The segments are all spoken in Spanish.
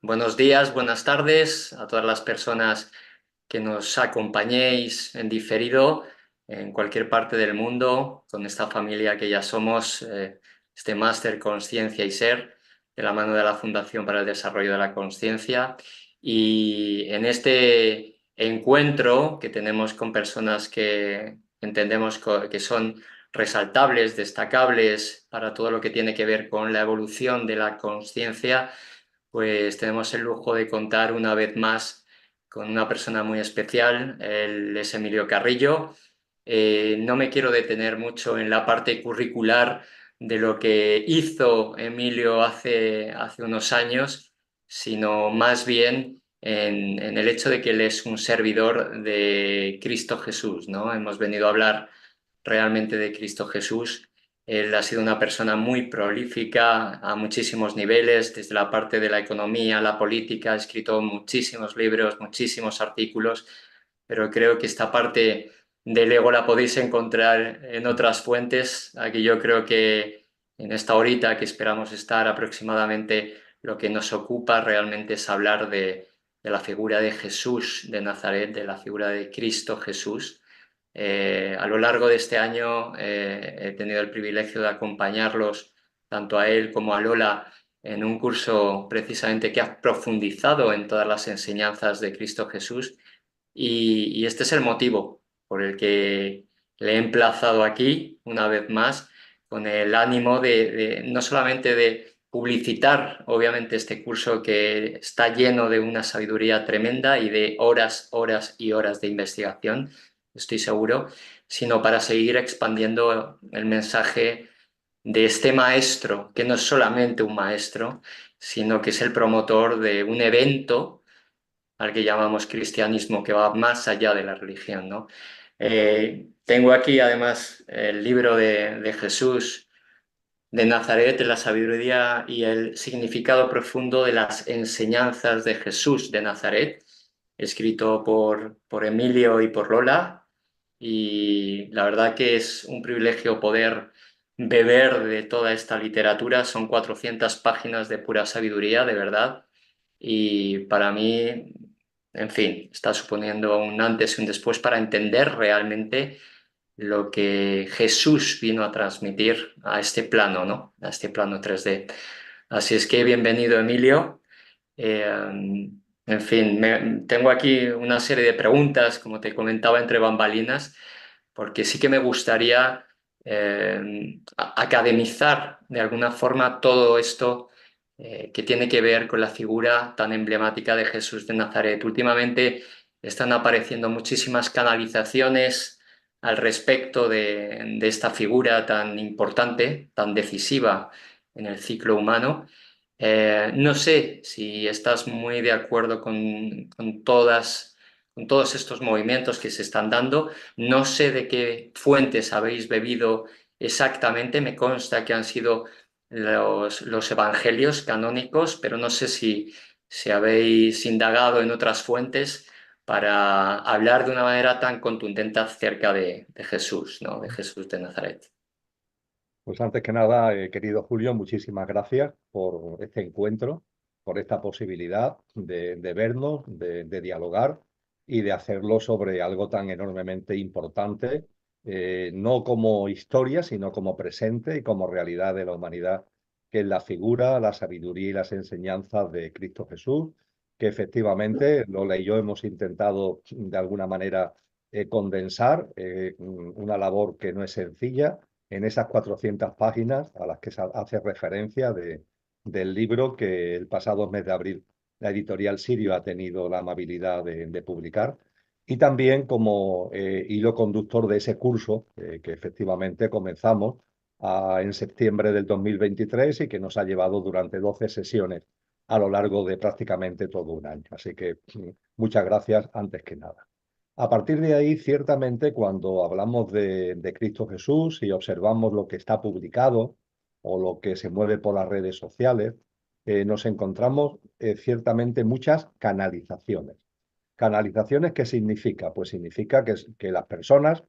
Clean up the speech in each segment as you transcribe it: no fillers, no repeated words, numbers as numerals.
Buenos días, buenas tardes a todas las personas que nos acompañéis en diferido en cualquier parte del mundo con esta familia que ya somos, este máster Conciencia y Ser, de la mano de la Fundación para el Desarrollo de la Conciencia. Y en este encuentro que tenemos con personas que entendemos que son resaltables, destacables para todo lo que tiene que ver con la evolución de la conciencia, pues tenemos el lujo de contar una vez más con una persona muy especial. Él es Emilio Carrillo. No me quiero detener mucho en la parte curricular de lo que hizo Emilio hace unos años, sino más bien en el hecho de que él es un servidor de Cristo Jesús, ¿no? Hemos venido a hablar realmente de Cristo Jesús. Él ha sido una persona muy prolífica a muchísimos niveles, desde la parte de la economía, la política, ha escrito muchísimos libros, muchísimos artículos, pero creo que esta parte del ego la podéis encontrar en otras fuentes. Aquí yo creo que en esta horita que esperamos estar aproximadamente, lo que nos ocupa realmente es hablar de la figura de Jesús de Nazaret, de la figura de Cristo Jesús. A lo largo de este año he tenido el privilegio de acompañarlos, tanto a él como a Lola, en un curso precisamente que ha profundizado en todas las enseñanzas de Cristo Jesús, y este es el motivo por el que le he emplazado aquí una vez más, con el ánimo de no solamente de publicitar, obviamente, este curso que está lleno de una sabiduría tremenda y de horas, horas y horas de investigación, estoy seguro, sino para seguir expandiendo el mensaje de este maestro, que no es solamente un maestro, sino que es el promotor de un evento al que llamamos cristianismo, que va más allá de la religión, ¿no? Tengo aquí además el libro de Jesús de Nazaret, la sabiduría y el significado profundo de las enseñanzas de Jesús de Nazaret, escrito por Emilio y por Lola. Y la verdad que es un privilegio poder beber de toda esta literatura. Son 400 páginas de pura sabiduría, de verdad. Y para mí, en fin, está suponiendo un antes y un después para entender realmente lo que Jesús vino a transmitir a este plano, ¿no? A este plano 3D. Así es que bienvenido, Emilio. En fin, tengo aquí una serie de preguntas, como te comentaba, entre bambalinas, porque sí que me gustaría academizar de alguna forma todo esto que tiene que ver con la figura tan emblemática de Jesús de Nazaret. Últimamente están apareciendo muchísimas canalizaciones al respecto de esta figura tan importante, tan decisiva en el ciclo humano. No sé si estás muy de acuerdo con todos estos movimientos que se están dando. No sé de qué fuentes habéis bebido exactamente. Me consta que han sido los evangelios canónicos, pero no sé si habéis indagado en otras fuentes para hablar de una manera tan contundente acerca de Jesús, ¿no? De Jesús de Nazaret. Pues antes que nada, querido Julio, muchísimas gracias por este encuentro, por esta posibilidad de vernos, de dialogar y de hacerlo sobre algo tan enormemente importante, no como historia, sino como presente y como realidad de la humanidad, que es la figura, la sabiduría y las enseñanzas de Cristo Jesús, que efectivamente Lola y yo hemos intentado de alguna manera condensar, una labor que no es sencilla en esas 400 páginas a las que se hace referencia del libro que el pasado mes de abril la editorial Sirio ha tenido la amabilidad de publicar. Y también como hilo conductor de ese curso que efectivamente comenzamos en septiembre del 2023 y que nos ha llevado durante 12 sesiones a lo largo de prácticamente todo un año. Así que muchas gracias antes que nada. A partir de ahí, ciertamente, cuando hablamos de Cristo Jesús y observamos lo que está publicado o lo que se mueve por las redes sociales, nos encontramos ciertamente muchas canalizaciones. ¿Canalizaciones qué significa? Pues significa que las personas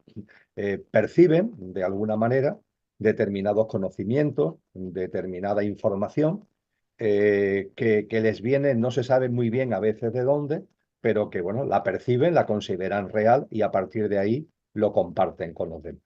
perciben de alguna manera determinados conocimientos, determinada información, que les viene, no se sabe muy bien a veces de dónde, pero que, bueno, la perciben, la consideran real y a partir de ahí lo comparten con los demás.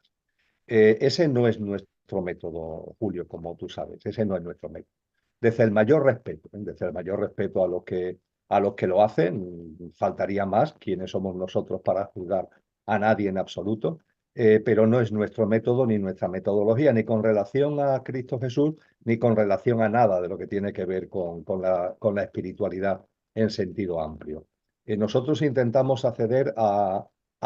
Ese no es nuestro método, Julio, como tú sabes, ese no es nuestro método. Desde el mayor respeto, ¿eh? Desde el mayor respeto a los que lo hacen, faltaría más, quiénes somos nosotros para juzgar a nadie en absoluto, pero no es nuestro método ni nuestra metodología, ni con relación a Cristo Jesús, ni con relación a nada de lo que tiene que ver con la espiritualidad en sentido amplio. Nosotros intentamos acceder a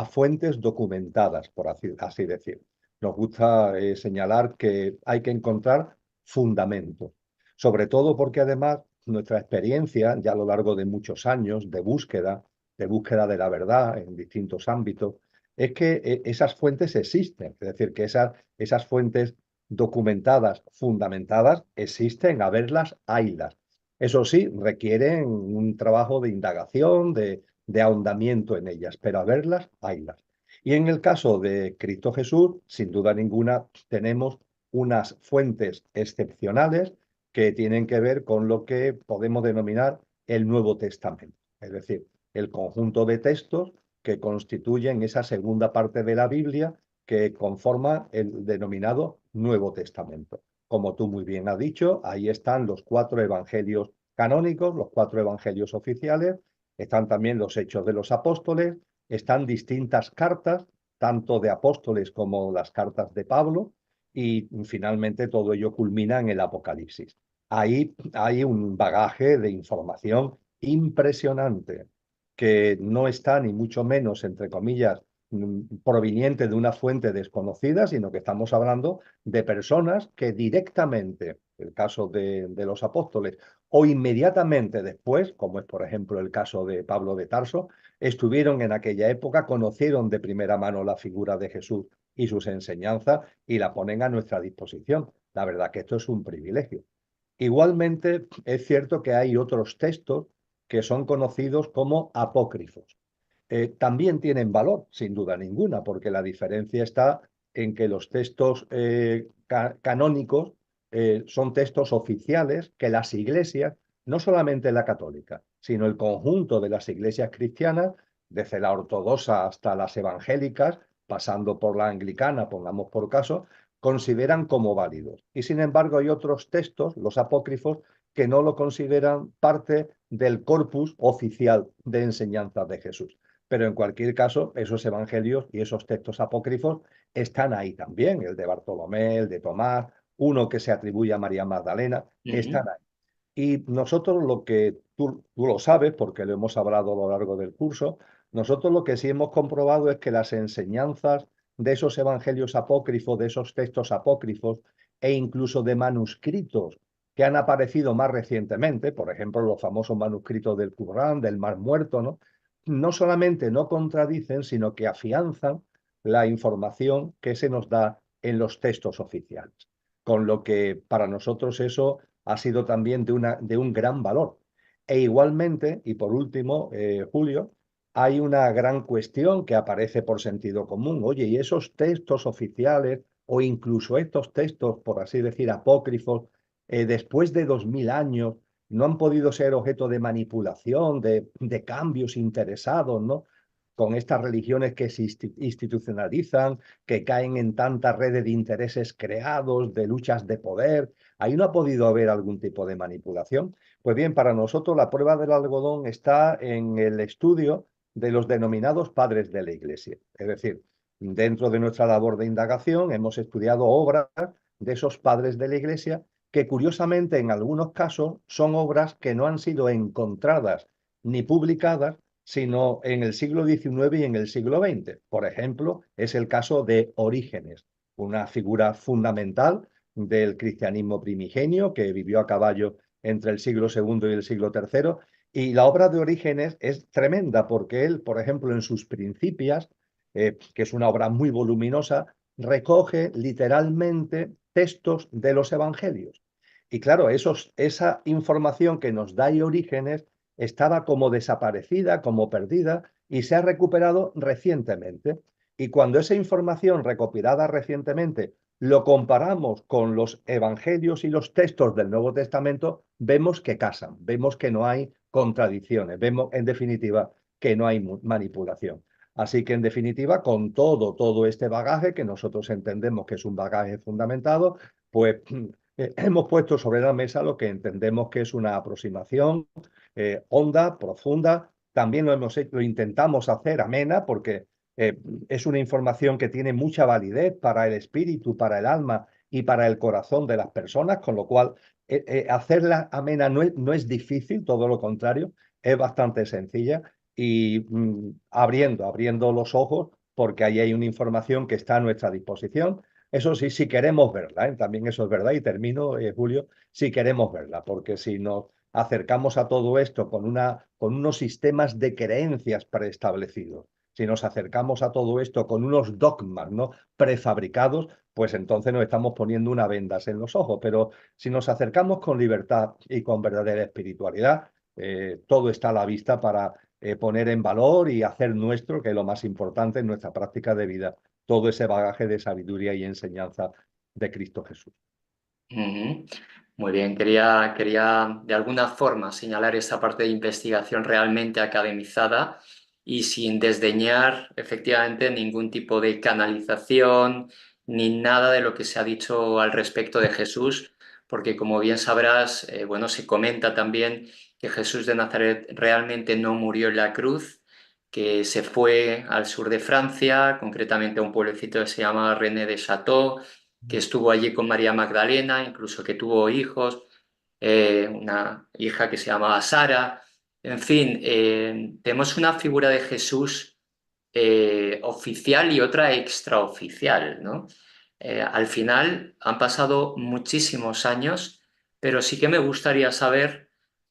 fuentes documentadas, por así decir. Nos gusta señalar que hay que encontrar fundamentos, sobre todo porque además nuestra experiencia ya a lo largo de muchos años de búsqueda de la verdad en distintos ámbitos, es que esas fuentes existen, es decir, que esas fuentes documentadas, fundamentadas, existen, a verlas, haylas. Eso sí, requieren un trabajo de indagación, de ahondamiento en ellas, pero a verlas, haylas. Y en el caso de Cristo Jesús, sin duda ninguna, tenemos unas fuentes excepcionales que tienen que ver con lo que podemos denominar el Nuevo Testamento, es decir, el conjunto de textos que constituyen esa segunda parte de la Biblia que conforma el denominado Nuevo Testamento. Como tú muy bien has dicho, ahí están los 4 evangelios canónicos, los 4 evangelios oficiales, están también los Hechos de los Apóstoles, están distintas cartas, tanto de apóstoles como las cartas de Pablo, y finalmente todo ello culmina en el Apocalipsis. Ahí hay un bagaje de información impresionante que no está ni mucho menos, entre comillas, proveniente de una fuente desconocida, sino que estamos hablando de personas que directamente, el caso de los apóstoles, o inmediatamente después, como es por ejemplo el caso de Pablo de Tarso, estuvieron en aquella época, conocieron de primera mano la figura de Jesús y sus enseñanzas y la ponen a nuestra disposición. La verdad que esto es un privilegio. Igualmente, es cierto que hay otros textos que son conocidos como apócrifos. También tienen valor, sin duda ninguna, porque la diferencia está en que los textos canónicos son textos oficiales que las iglesias, no solamente la católica, sino el conjunto de las iglesias cristianas, desde la ortodoxa hasta las evangélicas, pasando por la anglicana, pongamos por caso, consideran como válidos. Y sin embargo hay otros textos, los apócrifos, que no lo consideran parte del corpus oficial de enseñanzas de Jesús. Pero en cualquier caso, esos evangelios y esos textos apócrifos están ahí también, el de Bartolomé, el de Tomás, uno que se atribuye a María Magdalena, están Ujú. ahí. Y nosotros lo que tú lo sabes, porque lo hemos hablado a lo largo del curso, nosotros lo que sí hemos comprobado es que las enseñanzas de esos evangelios apócrifos, de esos textos apócrifos e incluso de manuscritos que han aparecido más recientemente, por ejemplo, los famosos manuscritos del Qur'án, del Mar Muerto, ¿no? No solamente no contradicen, sino que afianzan la información que se nos da en los textos oficiales. Con lo que para nosotros eso ha sido también de un gran valor. E igualmente, y por último, Julio, hay una gran cuestión que aparece por sentido común. Oye, ¿y esos textos oficiales o incluso estos textos, por así decir, apócrifos, después de 2000 años, no han podido ser objeto de manipulación, de cambios interesados, ¿no? Con estas religiones que se institucionalizan, que caen en tantas redes de intereses creados, de luchas de poder, ahí no ha podido haber algún tipo de manipulación. Pues bien, para nosotros la prueba del algodón está en el estudio de los denominados padres de la Iglesia. Es decir, dentro de nuestra labor de indagación hemos estudiado obras de esos padres de la Iglesia que curiosamente en algunos casos son obras que no han sido encontradas ni publicadas, sino en el siglo XIX y en el siglo XX. Por ejemplo, es el caso de Orígenes, una figura fundamental del cristianismo primigenio que vivió a caballo entre el siglo II y el siglo III. Y la obra de Orígenes es tremenda porque él, por ejemplo, en sus Principias, que es una obra muy voluminosa, recoge literalmente textos de los evangelios. Y claro, esa información que nos da Orígenes estaba como desaparecida, como perdida, y se ha recuperado recientemente. Y cuando esa información recopilada recientemente lo comparamos con los evangelios y los textos del Nuevo Testamento, vemos que casan, vemos que no hay contradicciones, vemos en definitiva que no hay manipulación. Así que en definitiva, con todo este bagaje que nosotros entendemos que es un bagaje fundamentado, pues hemos puesto sobre la mesa lo que entendemos que es una aproximación honda, profunda. También lo intentamos hacer amena porque eh, es una información que tiene mucha validez para el espíritu, para el alma y para el corazón de las personas, con lo cual hacerla amena no es difícil, todo lo contrario, es bastante sencilla y abriendo los ojos porque ahí hay una información que está a nuestra disposición. Eso sí, si queremos verla, también eso es verdad, y termino, Julio, si queremos verla, porque si nos acercamos a todo esto con unos sistemas de creencias preestablecidos, si nos acercamos a todo esto con unos dogmas, ¿no?, prefabricados, pues entonces nos estamos poniendo una vendas en los ojos. Pero si nos acercamos con libertad y con verdadera espiritualidad, todo está a la vista para poner en valor y hacer nuestro, que es lo más importante en nuestra práctica de vida, todo ese bagaje de sabiduría y enseñanza de Cristo Jesús. Ujú. Muy bien, quería de alguna forma señalar esta parte de investigación realmente academizada y sin desdeñar efectivamente ningún tipo de canalización ni nada de lo que se ha dicho al respecto de Jesús, porque como bien sabrás, bueno, se comenta también que Jesús de Nazaret realmente no murió en la cruz, que se fue al sur de Francia, concretamente a un pueblecito que se llama René de Château, que estuvo allí con María Magdalena, incluso que tuvo hijos, una hija que se llamaba Sara. En fin, tenemos una figura de Jesús oficial y otra extraoficial, ¿no? Al final han pasado muchísimos años, pero sí que me gustaría saber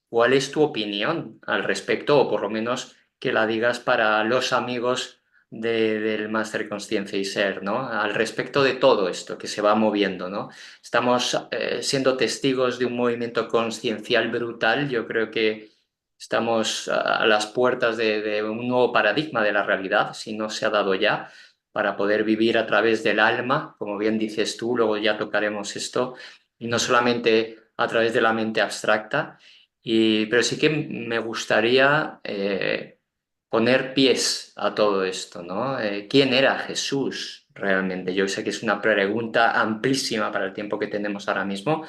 cuál es tu opinión al respecto, o por lo menos que la digas para los amigos del Máster Consciencia y Ser, ¿no? Al respecto de todo esto que se va moviendo, ¿no? Estamos siendo testigos de un movimiento consciencial brutal. Yo creo que estamos a las puertas de un nuevo paradigma de la realidad, si no se ha dado ya, para poder vivir a través del alma, como bien dices tú, luego ya tocaremos esto, y no solamente a través de la mente abstracta. Pero sí que me gustaría poner pies a todo esto, ¿no? ¿Quién era Jesús realmente? Yo sé que es una pregunta amplísima para el tiempo que tenemos ahora mismo,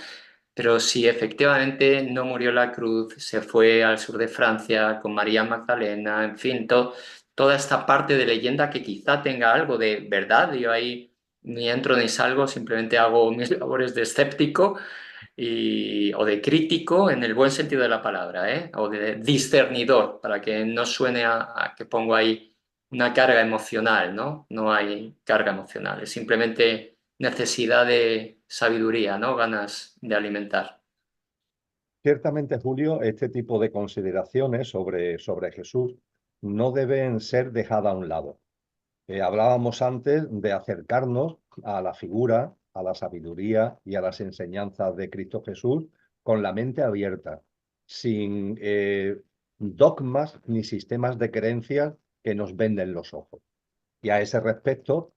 pero si efectivamente no murió en la cruz, se fue al sur de Francia con María Magdalena, en fin, toda esta parte de leyenda que quizá tenga algo de verdad, yo ahí ni entro ni salgo, simplemente hago mis labores de escéptico o de crítico en el buen sentido de la palabra, ¿eh? O de discernidor, para que no suene a que pongo ahí una carga emocional, ¿no? No hay carga emocional, es simplemente necesidad de sabiduría, ¿no? Ganas de alimentar. Ciertamente, Julio, este tipo de consideraciones sobre Jesús no deben ser dejadas a un lado. Hablábamos antes de acercarnos a la figura, a la sabiduría y a las enseñanzas de Cristo Jesús con la mente abierta, sin dogmas ni sistemas de creencias que nos venden los ojos. Y a ese respecto,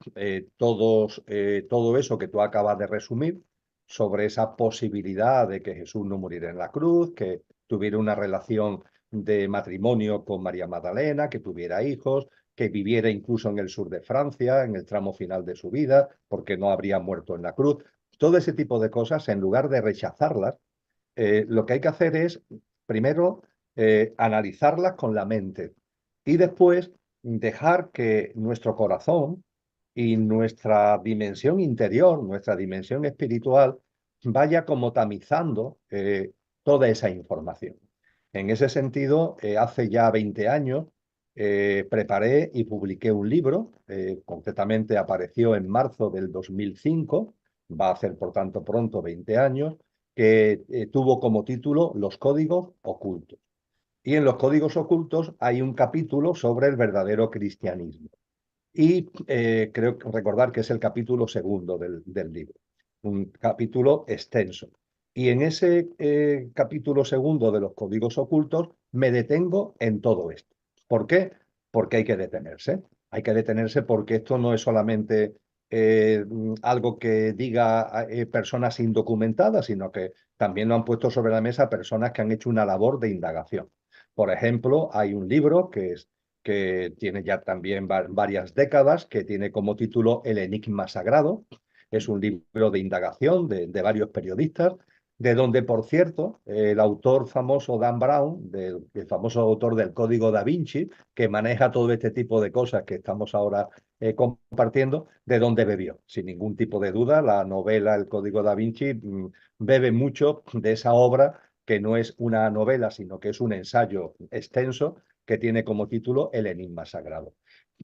todo eso que tú acabas de resumir sobre esa posibilidad de que Jesús no muriera en la cruz, que tuviera una relación de matrimonio con María Magdalena, que tuviera hijos, que viviera incluso en el sur de Francia, en el tramo final de su vida, porque no habría muerto en la cruz. Todo ese tipo de cosas, en lugar de rechazarlas, lo que hay que hacer es, primero, analizarlas con la mente y después dejar que nuestro corazón y nuestra dimensión interior, nuestra dimensión espiritual, vaya como tamizando toda esa información. En ese sentido, hace ya 20 años preparé y publiqué un libro, concretamente apareció en marzo del 2005, va a hacer por tanto pronto 20 años, que tuvo como título Los códigos ocultos. Y en los códigos ocultos hay un capítulo sobre el verdadero cristianismo. Y creo recordar que es el capítulo segundo del libro, un capítulo extenso. Y en ese capítulo segundo de los códigos ocultos me detengo en todo esto. ¿Por qué? Porque hay que detenerse. Hay que detenerse porque esto no es solamente algo que diga personas indocumentadas, sino que también lo han puesto sobre la mesa personas que han hecho una labor de indagación. Por ejemplo, hay un libro que tiene ya también varias décadas, que tiene como título El Enigma Sagrado. Es un libro de indagación de varios periodistas, de donde, por cierto, el autor famoso Dan Brown, el famoso autor del Código Da Vinci, que maneja todo este tipo de cosas que estamos ahora compartiendo, de donde bebió. Sin ningún tipo de duda, la novela El Código Da Vinci bebe mucho de esa obra, que no es una novela, sino que es un ensayo extenso que tiene como título El Enigma Sagrado.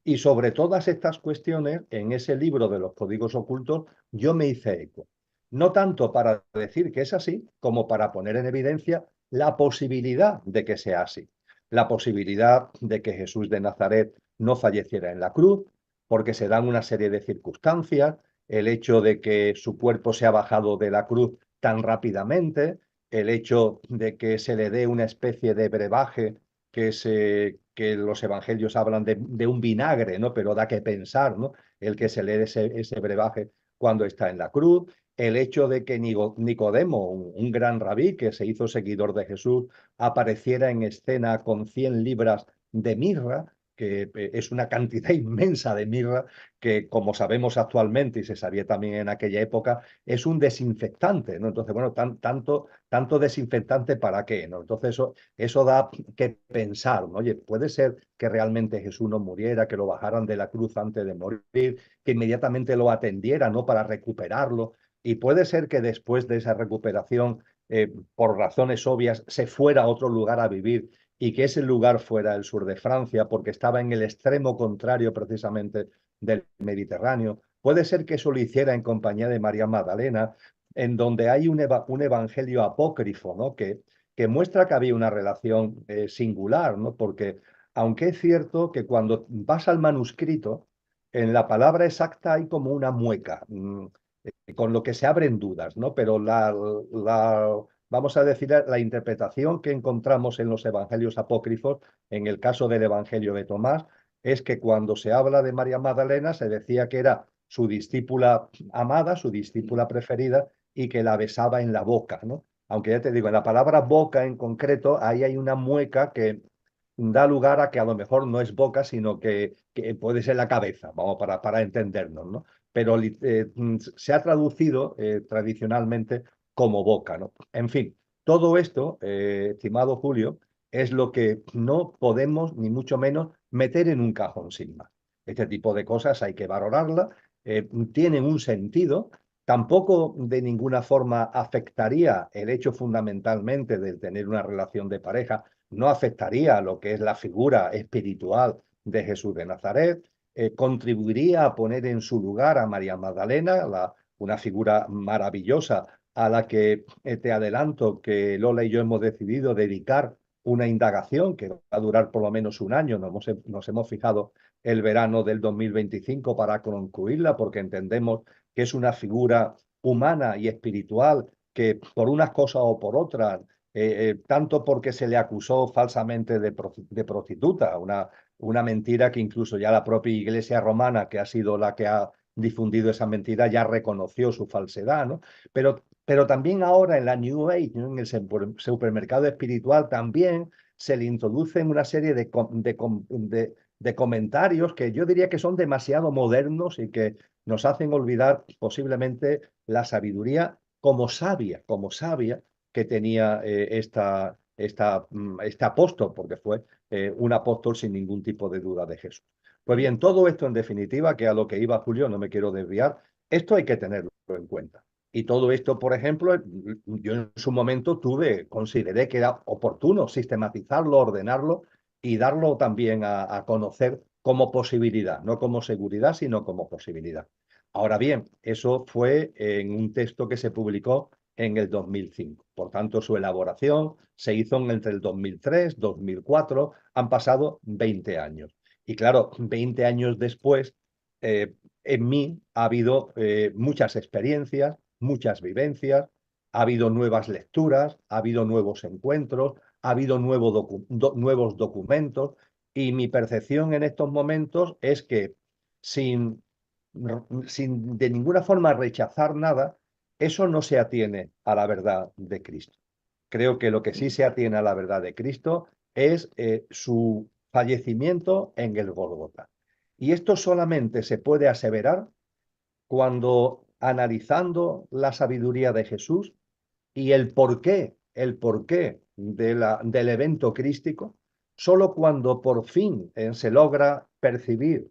Y sobre todas estas cuestiones, en ese libro de los códigos ocultos, yo me hice eco. No tanto para decir que es así, como para poner en evidencia la posibilidad de que sea así. La posibilidad de que Jesús de Nazaret no falleciera en la cruz, porque se dan una serie de circunstancias, el hecho de que su cuerpo se ha bajado de la cruz tan rápidamente, el hecho de que se le dé una especie de brebaje que los evangelios hablan de un vinagre, ¿no? Pero da que pensar, ¿no? El que se lee ese brebaje cuando está en la cruz, el hecho de que Nicodemo, un gran rabí que se hizo seguidor de Jesús, apareciera en escena con 100 libras de mirra, que es una cantidad inmensa de mirra, que como sabemos actualmente y se sabía también en aquella época, es un desinfectante, ¿no? Entonces, bueno, tanto desinfectante para qué, ¿no? Entonces eso da que pensar, ¿no? Oye, puede ser que realmente Jesús no muriera, que lo bajaran de la cruz antes de morir, que inmediatamente lo atendieran, ¿no? Para recuperarlo. Y puede ser que después de esa recuperación, por razones obvias, se fuera a otro lugar a vivir y que ese lugar fuera el sur de Francia, porque estaba en el extremo contrario precisamente del Mediterráneo. Puede ser que eso lo hiciera en compañía de María Magdalena, en donde hay un evangelio apócrifo, ¿no? Que muestra que había una relación singular, ¿no? Porque aunque es cierto que cuando vas al manuscrito, en la palabra exacta hay como una mueca, con lo que se abren dudas, ¿no? Pero vamos a decir, la interpretación que encontramos en los evangelios apócrifos, en el caso del evangelio de Tomás, es que cuando se habla de María Magdalena se decía que era su discípula amada, su discípula preferida, y que la besaba en la boca, ¿no? Aunque ya te digo, en la palabra boca en concreto, ahí hay una mueca que da lugar a que a lo mejor no es boca, sino que puede ser la cabeza, vamos, para entendernos, ¿no? Pero se ha traducido tradicionalmente como boca, ¿no? En fin, todo esto, estimado Julio, es lo que no podemos, ni mucho menos, meter en un cajón sin más. Este tipo de cosas hay que valorarlas, tienen un sentido, tampoco de ninguna forma afectaría el hecho fundamentalmente de tener una relación de pareja, no afectaría lo que es la figura espiritual de Jesús de Nazaret, contribuiría a poner en su lugar a María Magdalena, una figura maravillosa a la que te adelanto que Lola y yo hemos decidido dedicar una indagación que va a durar por lo menos un año. Nos hemos fijado el verano del 2025 para concluirla porque entendemos que es una figura humana y espiritual que por unas cosas o por otras, tanto porque se le acusó falsamente de prostituta, una mentira que incluso ya la propia Iglesia romana, que ha sido la que ha difundido esa mentira, ya reconoció su falsedad, ¿no? Pero también ahora en la New Age, ¿no? En el supermercado espiritual, también se le introducen una serie de comentarios que yo diría que son demasiado modernos y que nos hacen olvidar posiblemente la sabiduría como sabia que tenía este apóstol, porque fue un apóstol sin ningún tipo de duda de Jesús. Pues bien, todo esto en definitiva, que a lo que iba Julio, no me quiero desviar, esto hay que tenerlo en cuenta. Y todo esto, por ejemplo, yo en su momento consideré que era oportuno sistematizarlo, ordenarlo y darlo también a conocer como posibilidad, no como seguridad, sino como posibilidad. Ahora bien, eso fue en un texto que se publicó en el 2005. Por tanto, su elaboración se hizo entre el 2003, 2004, han pasado 20 años. Y claro, 20 años después, en mí ha habido muchas experiencias, muchas vivencias, ha habido nuevas lecturas, ha habido nuevos encuentros, ha habido nuevos documentos y mi percepción en estos momentos es que sin sin de ninguna forma rechazar nada, eso no se atiene a la verdad de Cristo. Creo que lo que sí se atiene a la verdad de Cristo es su fallecimiento en el Gólgota. Y esto solamente se puede aseverar cuando, analizando la sabiduría de Jesús y el porqué del evento crístico, solo cuando por fin se logra percibir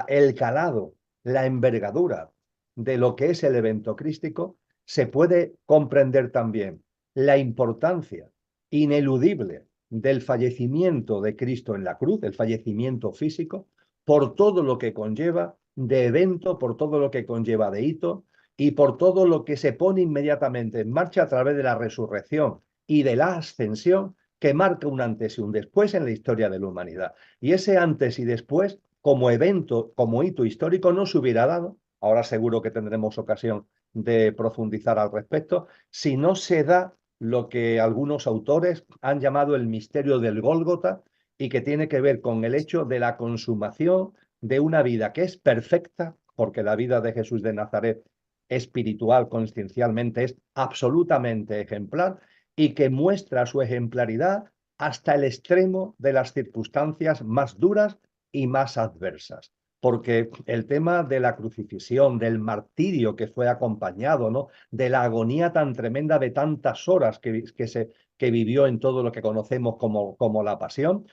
el calado, la envergadura de lo que es el evento crístico, se puede comprender también la importancia ineludible del fallecimiento de Cristo en la cruz, el fallecimiento físico, por todo lo que conlleva de evento, por todo lo que conlleva de hito, y por todo lo que se pone inmediatamente en marcha a través de la resurrección y de la ascensión, que marca un antes y un después en la historia de la humanidad. Y ese antes y después, como evento, como hito histórico, no se hubiera dado, ahora seguro que tendremos ocasión de profundizar al respecto, si no se da lo que algunos autores han llamado el misterio del Gólgota, y que tiene que ver con el hecho de la consumación de una vida que es perfecta, porque la vida de Jesús de Nazaret espiritual, consciencialmente, es absolutamente ejemplar, y que muestra su ejemplaridad hasta el extremo de las circunstancias más duras y más adversas. Porque el tema de la crucifixión, del martirio que fue acompañado, ¿no?, de la agonía tan tremenda de tantas horas que vivió en todo lo que conocemos como la pasión,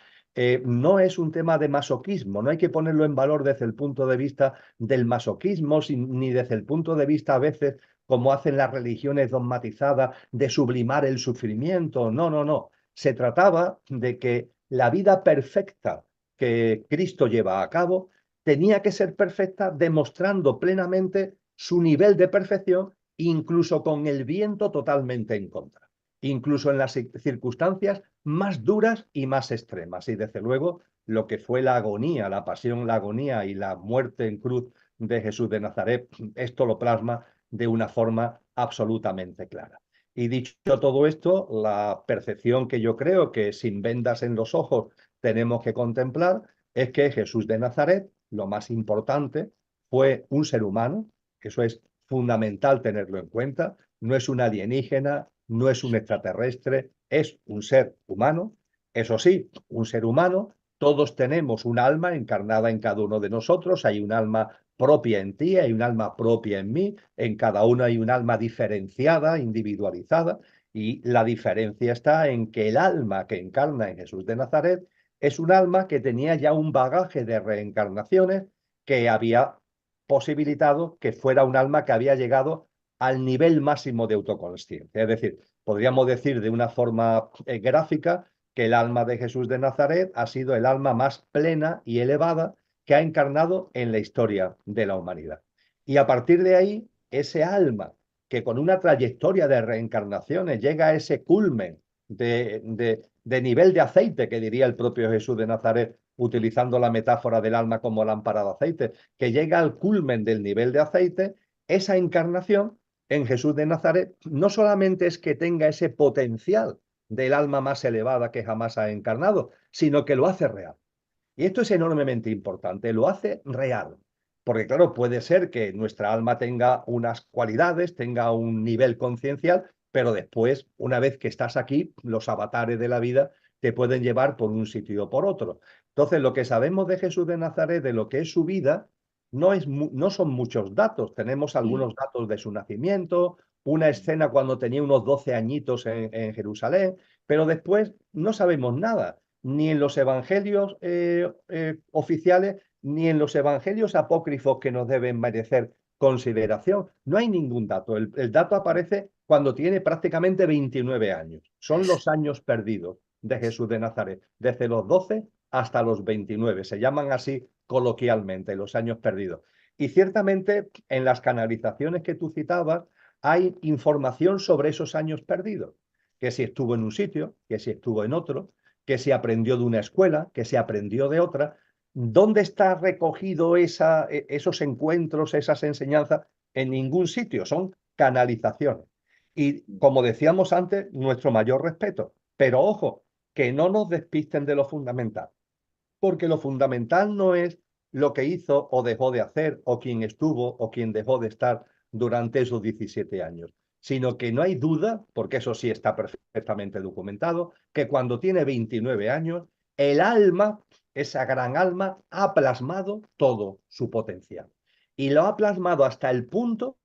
no es un tema de masoquismo, no hay que ponerlo en valor desde el punto de vista del masoquismo, ni desde el punto de vista a veces, como hacen las religiones dogmatizadas, de sublimar el sufrimiento. No, no, no. Se trataba de que la vida perfecta que Cristo lleva a cabo tenía que ser perfecta, demostrando plenamente su nivel de perfección, incluso con el viento totalmente en contra, incluso en las circunstancias más duras y más extremas. Y desde luego, lo que fue la agonía, la pasión, la agonía y la muerte en cruz de Jesús de Nazaret, esto lo plasma de una forma absolutamente clara. Y dicho todo esto, la percepción que yo creo que sin vendas en los ojos tenemos que contemplar es que Jesús de Nazaret, lo más importante, fue un ser humano, eso es fundamental tenerlo en cuenta, no es un alienígena, no es un extraterrestre, es un ser humano. Eso sí, un ser humano, todos tenemos un alma encarnada en cada uno de nosotros, hay un alma propia en ti, hay un alma propia en mí, en cada uno hay un alma diferenciada, individualizada, y la diferencia está en que el alma que encarna en Jesús de Nazaret es un alma que tenía ya un bagaje de reencarnaciones que había posibilitado que fuera un alma que había llegado al nivel máximo de autoconsciencia. Es decir, podríamos decir de una forma gráfica que el alma de Jesús de Nazaret ha sido el alma más plena y elevada que ha encarnado en la historia de la humanidad. Y a partir de ahí, ese alma que con una trayectoria de reencarnaciones llega a ese culmen de nivel de aceite, que diría el propio Jesús de Nazaret, utilizando la metáfora del alma como lámpara de aceite, que llega al culmen del nivel de aceite, esa encarnación en Jesús de Nazaret no solamente es que tenga ese potencial del alma más elevada que jamás ha encarnado, sino que lo hace real. Y esto es enormemente importante, lo hace real. Porque claro, puede ser que nuestra alma tenga unas cualidades, tenga un nivel conciencial, pero después, una vez que estás aquí, los avatares de la vida te pueden llevar por un sitio o por otro. Entonces, lo que sabemos de Jesús de Nazaret, de lo que es su vida, no son muchos datos. Tenemos algunos datos de su nacimiento, una escena cuando tenía unos 12 añitos en Jerusalén, pero después no sabemos nada, ni en los evangelios oficiales, ni en los evangelios apócrifos que nos deben merecer consideración. No hay ningún dato. El dato aparece cuando tiene prácticamente 29 años. Son los años perdidos de Jesús de Nazaret, desde los 12 hasta los 29. Se llaman así coloquialmente, los años perdidos. Y ciertamente en las canalizaciones que tú citabas hay información sobre esos años perdidos, que si estuvo en un sitio, que si estuvo en otro, que si aprendió de una escuela, que si aprendió de otra. ¿Dónde está recogido esos encuentros, esas enseñanzas? En ningún sitio, son canalizaciones. Y como decíamos antes, nuestro mayor respeto. Pero ojo, que no nos despisten de lo fundamental, porque lo fundamental no es lo que hizo o dejó de hacer, o quién estuvo o quién dejó de estar durante esos 17 años, sino que no hay duda, porque eso sí está perfectamente documentado, que cuando tiene 29 años, el alma, esa gran alma, ha plasmado todo su potencial. Y lo ha plasmado hasta el punto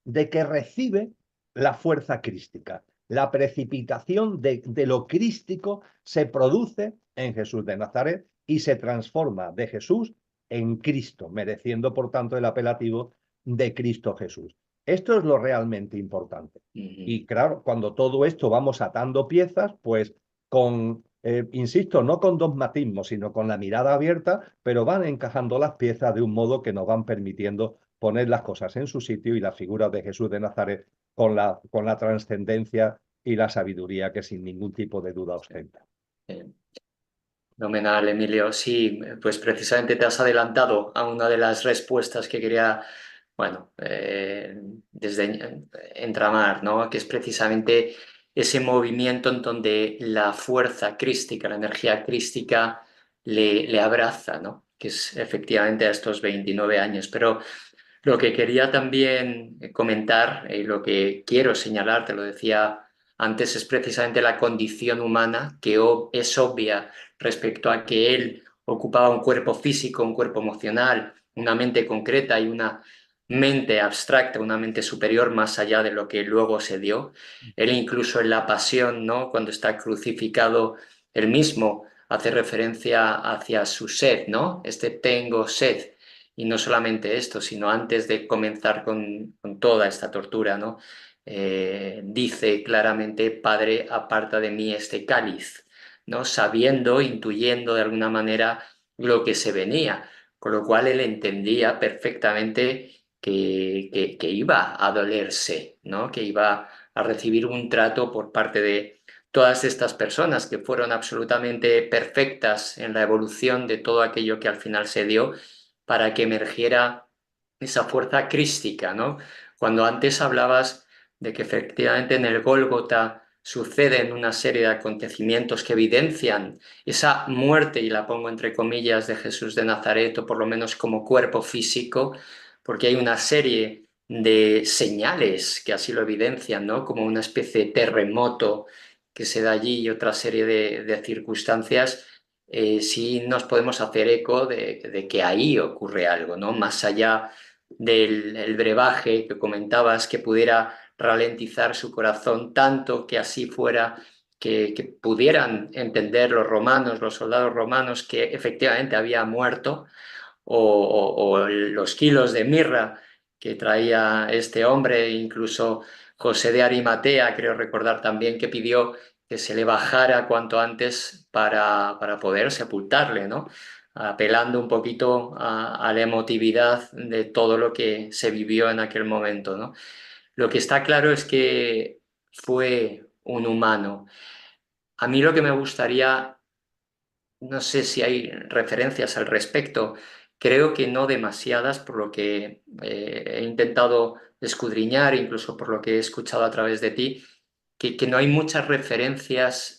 de que recibe la fuerza crística. La precipitación de lo crístico se produce en Jesús de Nazaret y se transforma de Jesús en Cristo, mereciendo por tanto el apelativo de Cristo Jesús. Esto es lo realmente importante. Y claro, cuando todo esto vamos atando piezas, pues con, insisto, no con dogmatismo, sino con la mirada abierta, pero van encajando las piezas de un modo que nos van permitiendo poner las cosas en su sitio y la figura de Jesús de Nazaret con la trascendencia y la sabiduría que sin ningún tipo de duda ostenta. Fenomenal, Emilio. Sí, pues precisamente te has adelantado a una de las respuestas que quería, bueno, desde entramar, ¿no? Que es precisamente ese movimiento en donde la fuerza crística, la energía crística le abraza, ¿no? Que es efectivamente a estos 29 años. Pero lo que quería también comentar y lo que quiero señalar, te lo decía antes, es precisamente la condición humana que es obvia respecto a que él ocupaba un cuerpo físico, un cuerpo emocional, una mente concreta y una mente abstracta, una mente superior más allá de lo que luego se dio. Él incluso en la pasión, ¿no? Cuando está crucificado, él mismo hace referencia hacia su sed, ¿no? Este tengo sed. Y no solamente esto, sino antes de comenzar con toda esta tortura, ¿no? Dice claramente, Padre, aparta de mí este cáliz, ¿no? Sabiendo, intuyendo de alguna manera lo que se venía, con lo cual él entendía perfectamente que iba a dolerse, ¿no? Que iba a recibir un trato por parte de todas estas personas que fueron absolutamente perfectas en la evolución de todo aquello que al final se dio para que emergiera esa fuerza crística, ¿no? Cuando antes hablabas de que efectivamente en el Gólgota suceden una serie de acontecimientos que evidencian esa muerte, y la pongo entre comillas, de Jesús de Nazaret, o por lo menos como cuerpo físico, porque hay una serie de señales que así lo evidencian, ¿no? Como una especie de terremoto que se da allí y otra serie de circunstancias, sí nos podemos hacer eco de que ahí ocurre algo, ¿no? Más allá del el brebaje que comentabas, que pudiera ralentizar su corazón tanto que así fuera, que pudieran entender los romanos, los soldados romanos, que efectivamente había muerto, o los kilos de mirra que traía este hombre, incluso José de Arimatea, creo recordar también, que pidió que se le bajara cuanto antes para poder sepultarle, ¿no? Apelando un poquito a la emotividad de todo lo que se vivió en aquel momento, ¿no? Lo que está claro es que fue un humano. A mí lo que me gustaría, no sé si hay referencias al respecto, creo que no demasiadas, por lo que he intentado escudriñar, incluso por lo que he escuchado a través de ti, que no hay muchas referencias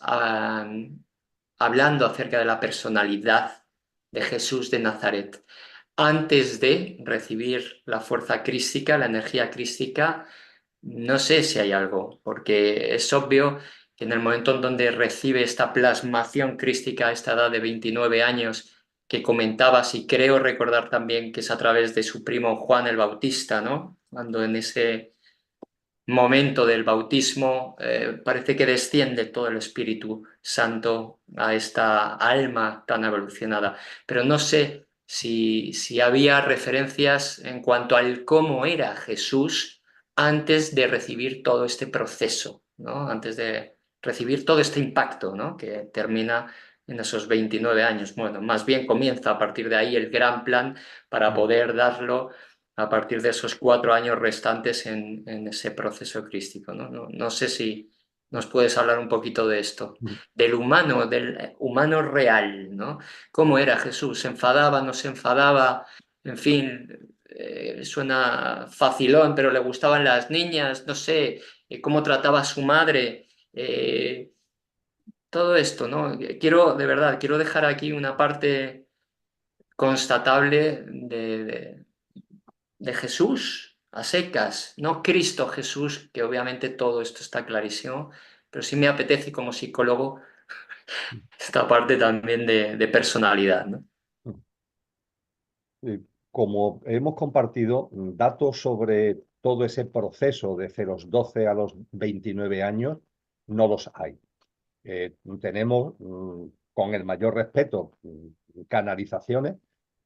hablando acerca de la personalidad de Jesús de Nazaret. Antes de recibir la fuerza crística, la energía crística, no sé si hay algo, porque es obvio que en el momento en donde recibe esta plasmación crística a esta edad de 29 años que comentabas, y creo recordar también que es a través de su primo Juan el Bautista, ¿no? Cuando en ese momento del bautismo parece que desciende todo el Espíritu Santo a esta alma tan evolucionada, pero no sé si había referencias en cuanto al cómo era Jesús antes de recibir todo este proceso, ¿no? Antes de recibir todo este impacto, ¿no? Que termina en esos 29 años. Bueno, más bien comienza a partir de ahí el gran plan para poder darlo a partir de esos 4 años restantes en ese proceso crístico, ¿no? No sé si nos puedes hablar un poquito de esto, del humano real, ¿no? ¿Cómo era Jesús? ¿Se enfadaba, no se enfadaba? En fin, suena facilón, pero le gustaban las niñas, no sé, cómo trataba a su madre, todo esto, ¿no? Quiero, de verdad, quiero dejar aquí una parte constatable de Jesús a secas, no Cristo Jesús, que obviamente todo esto está clarísimo, pero sí me apetece como psicólogo esta parte también de personalidad, ¿no? Como hemos compartido datos sobre todo ese proceso desde los 12 a los 29 años, no los hay. Tenemos, con el mayor respeto, canalizaciones,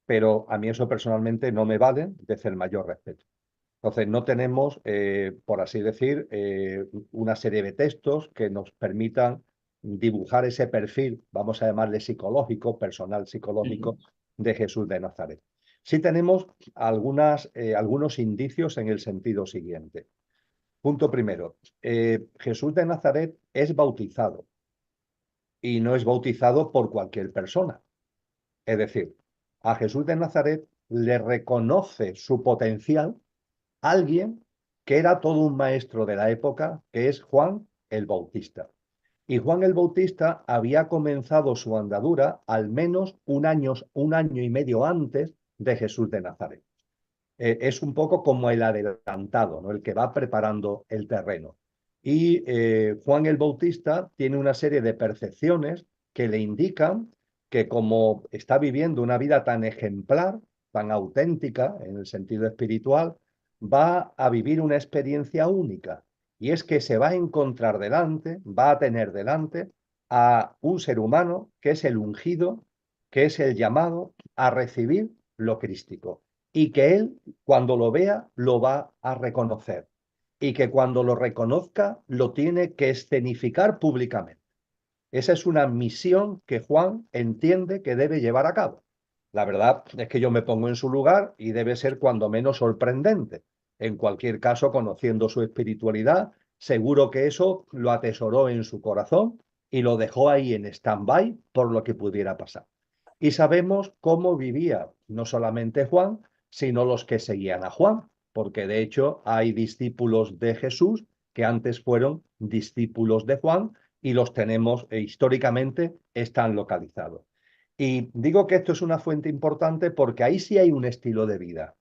pero a mí eso personalmente no me vale desde el mayor respeto. Entonces, no tenemos, por así decir, una serie de textos que nos permitan dibujar ese perfil, vamos a llamarle psicológico, personal psicológico, de Jesús de Nazaret. Sí tenemos algunos indicios en el sentido siguiente. Punto primero, Jesús de Nazaret es bautizado y no es bautizado por cualquier persona. Es decir, a Jesús de Nazaret le reconoce su potencial alguien que era todo un maestro de la época, que es Juan el Bautista. Y Juan el Bautista había comenzado su andadura al menos un año y medio antes de Jesús de Nazaret. Es un poco como el adelantado, ¿no? El que va preparando el terreno. Y Juan el Bautista tiene una serie de percepciones que le indican que como está viviendo una vida tan ejemplar, tan auténtica en el sentido espiritual, va a vivir una experiencia única. Y es que se va a encontrar delante, va a tener delante a un ser humano que es el ungido, que es el llamado a recibir lo crístico y que él, cuando lo vea, lo va a reconocer y que cuando lo reconozca, lo tiene que escenificar públicamente. Esa es una misión que Juan entiende que debe llevar a cabo. La verdad es que yo me pongo en su lugar y debe ser cuando menos sorprendente. En cualquier caso, conociendo su espiritualidad, seguro que eso lo atesoró en su corazón y lo dejó ahí en stand-by por lo que pudiera pasar. Y sabemos cómo vivía no solamente Juan, sino los que seguían a Juan, porque de hecho hay discípulos de Jesús que antes fueron discípulos de Juan y los tenemos históricamente están localizados. Y digo que esto es una fuente importante porque ahí sí hay un estilo de vida.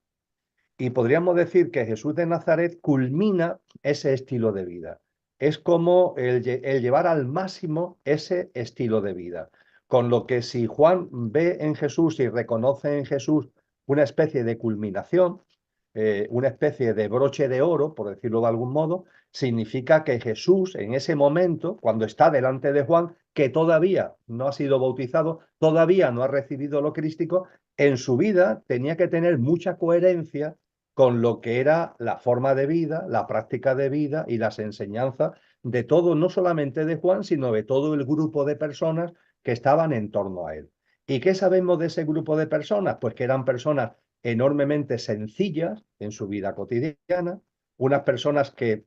Y podríamos decir que Jesús de Nazaret culmina ese estilo de vida. Es como el llevar al máximo ese estilo de vida. Con lo que si Juan ve en Jesús y reconoce en Jesús una especie de culminación, una especie de broche de oro, por decirlo de algún modo, significa que Jesús en ese momento, cuando está delante de Juan, que todavía no ha sido bautizado, todavía no ha recibido lo crístico, en su vida tenía que tener mucha coherencia con lo que era la forma de vida, la práctica de vida y las enseñanzas de todo, no solamente de Juan, sino de todo el grupo de personas que estaban en torno a él. ¿Y qué sabemos de ese grupo de personas? Pues que eran personas enormemente sencillas en su vida cotidiana, unas personas que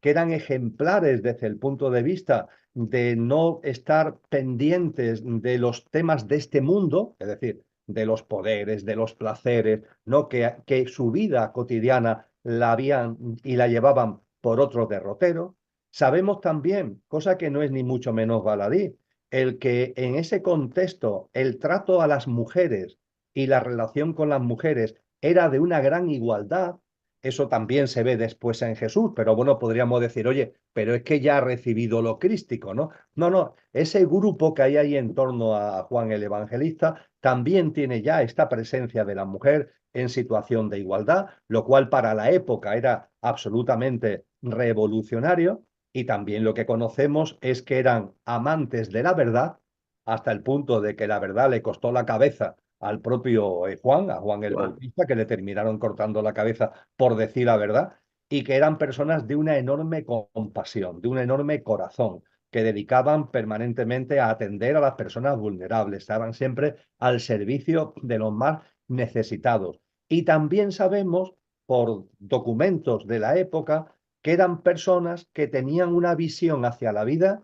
que eran ejemplares desde el punto de vista de no estar pendientes de los temas de este mundo, es decir, de los poderes, de los placeres, ¿no? Que su vida cotidiana la habían y la llevaban por otros derroteros. Sabemos también, cosa que no es ni mucho menos baladí, el que en ese contexto el trato a las mujeres y la relación con las mujeres era de una gran igualdad. Eso también se ve después en Jesús, pero bueno, podríamos decir, oye, pero es que ya ha recibido lo crístico, ¿no? No, no, ese grupo que hay ahí en torno a Juan el Evangelista también tiene ya esta presencia de la mujer en situación de igualdad, lo cual para la época era absolutamente revolucionario, y también lo que conocemos es que eran amantes de la verdad, hasta el punto de que la verdad le costó la cabeza al propio Juan, a Juan el Juan. Bautista, que le terminaron cortando la cabeza por decir la verdad, y que eran personas de una enorme compasión, de un enorme corazón, que dedicaban permanentemente a atender a las personas vulnerables, estaban siempre al servicio de los más necesitados. Y también sabemos, por documentos de la época, que eran personas que tenían una visión hacia la vida,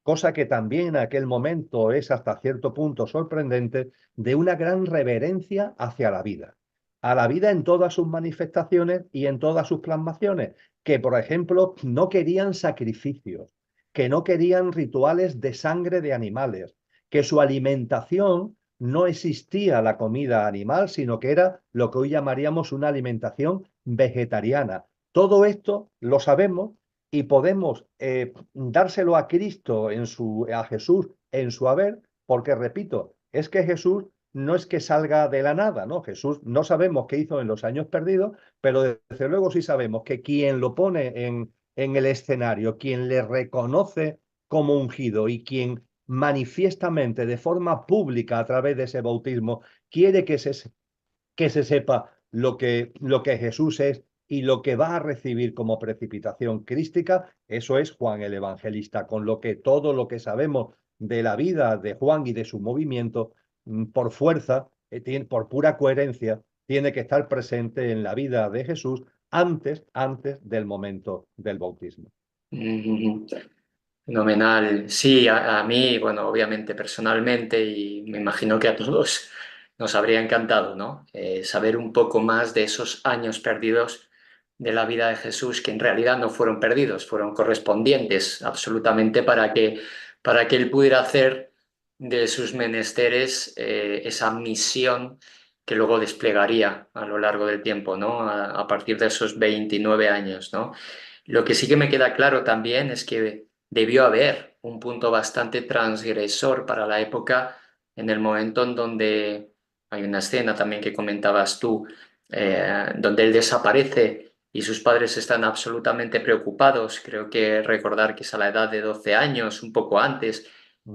cosa que también en aquel momento es hasta cierto punto sorprendente, de una gran reverencia hacia la vida, a la vida en todas sus manifestaciones y en todas sus plasmaciones, que por ejemplo no querían sacrificios, que no querían rituales de sangre de animales, que su alimentación no existía la comida animal, sino que era lo que hoy llamaríamos una alimentación vegetariana. Todo esto lo sabemos y podemos dárselo a Cristo, a Jesús en su haber, porque repito, es que Jesús no es que salga de la nada, ¿no? Jesús no sabemos qué hizo en los años perdidos, pero desde luego sí sabemos que quien lo pone en el escenario, quien le reconoce como ungido y quien manifiestamente, de forma pública, a través de ese bautismo, quiere que se sepa lo que Jesús es y lo que va a recibir como precipitación crística, eso es Juan el Evangelista, con lo que todo lo que sabemos de la vida de Juan y de su movimiento, por fuerza, por pura coherencia, tiene que estar presente en la vida de Jesús antes del momento del bautismo. Mm, fenomenal. Sí, a mí, bueno, obviamente personalmente y me imagino que a todos nos habría encantado, ¿no? Saber un poco más de esos años perdidos de la vida de Jesús, que en realidad no fueron perdidos, fueron correspondientes absolutamente para que él pudiera hacer de sus menesteres esa misión que luego desplegaría a lo largo del tiempo, ¿no? A partir de esos 29 años, ¿no? Lo que sí que me queda claro también es que debió haber un punto bastante transgresor para la época en el momento en donde hay una escena también que comentabas tú, donde él desaparece y sus padres están absolutamente preocupados. Creo que recordar que es a la edad de 12 años, un poco antes,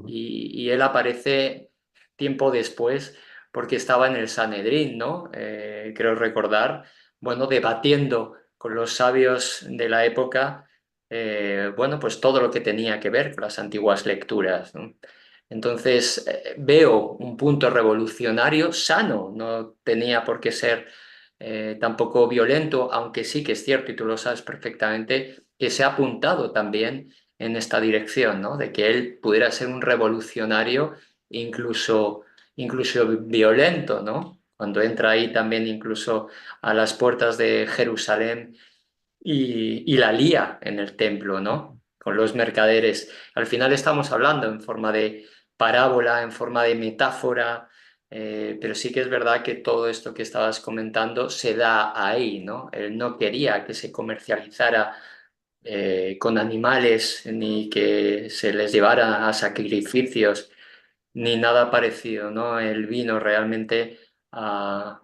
y él aparece tiempo después porque estaba en el Sanedrín, ¿no? Creo recordar, bueno, debatiendo con los sabios de la época, bueno, pues todo lo que tenía que ver con las antiguas lecturas, ¿no? Entonces, veo un punto revolucionario sano, no tenía por qué ser tampoco violento, aunque sí que es cierto, y tú lo sabes perfectamente, que se ha apuntado también en esta dirección, ¿no? De que él pudiera ser un revolucionario incluso, incluso violento, ¿no? Cuando entra ahí también incluso a las puertas de Jerusalén y la lía en el templo, ¿no? Con los mercaderes. Al final estamos hablando en forma de parábola, en forma de metáfora, pero sí que es verdad que todo esto que estabas comentando se da ahí, ¿no? Él no quería que se comercializara con animales ni que se les llevara a sacrificios ni nada parecido, ¿no? Él vino realmente a,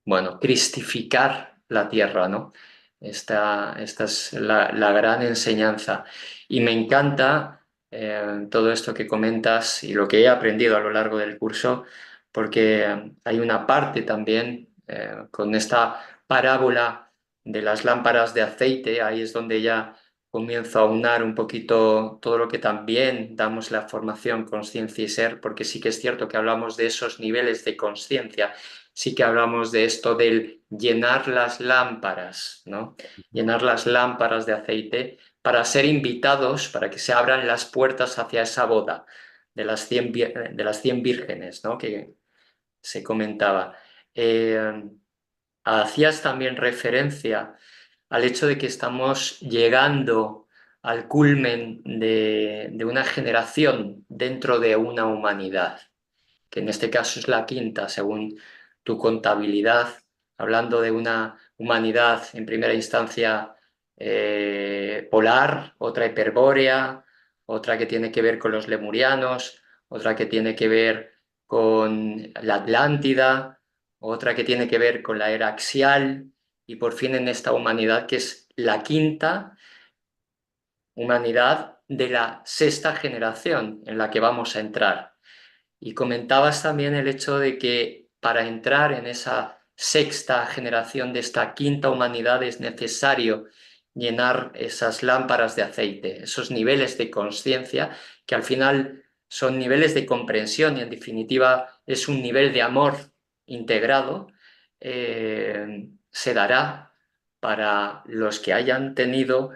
bueno, cristificar la tierra, ¿no? Esta es la gran enseñanza. Y me encanta todo esto que comentas y lo que he aprendido a lo largo del curso, porque hay una parte también con esta parábola de las lámparas de aceite, ahí es donde ya comienzo a aunar un poquito todo lo que también damos la formación conciencia y ser, porque sí que es cierto que hablamos de esos niveles de conciencia, sí que hablamos de esto del llenar las lámparas, ¿no? Llenar las lámparas de aceite para ser invitados, para que se abran las puertas hacia esa boda de las 100, de las 100 vírgenes, ¿no? Que se comentaba. Eh, hacías también referencia al hecho de que estamos llegando al culmen de una generación dentro de una humanidad, que en este caso es la quinta, según tu contabilidad, hablando de una humanidad en primera instancia polar, otra hiperbórea, otra que tiene que ver con los lemurianos, otra que tiene que ver con la Atlántida, otra que tiene que ver con la era axial, y por fin en esta humanidad que es la quinta humanidad de la sexta generación en la que vamos a entrar. Y comentabas también el hecho de que para entrar en esa sexta generación de esta quinta humanidad es necesario llenar esas lámparas de aceite, esos niveles de conciencia que al final son niveles de comprensión y en definitiva es un nivel de amor integrado, se dará para los que hayan tenido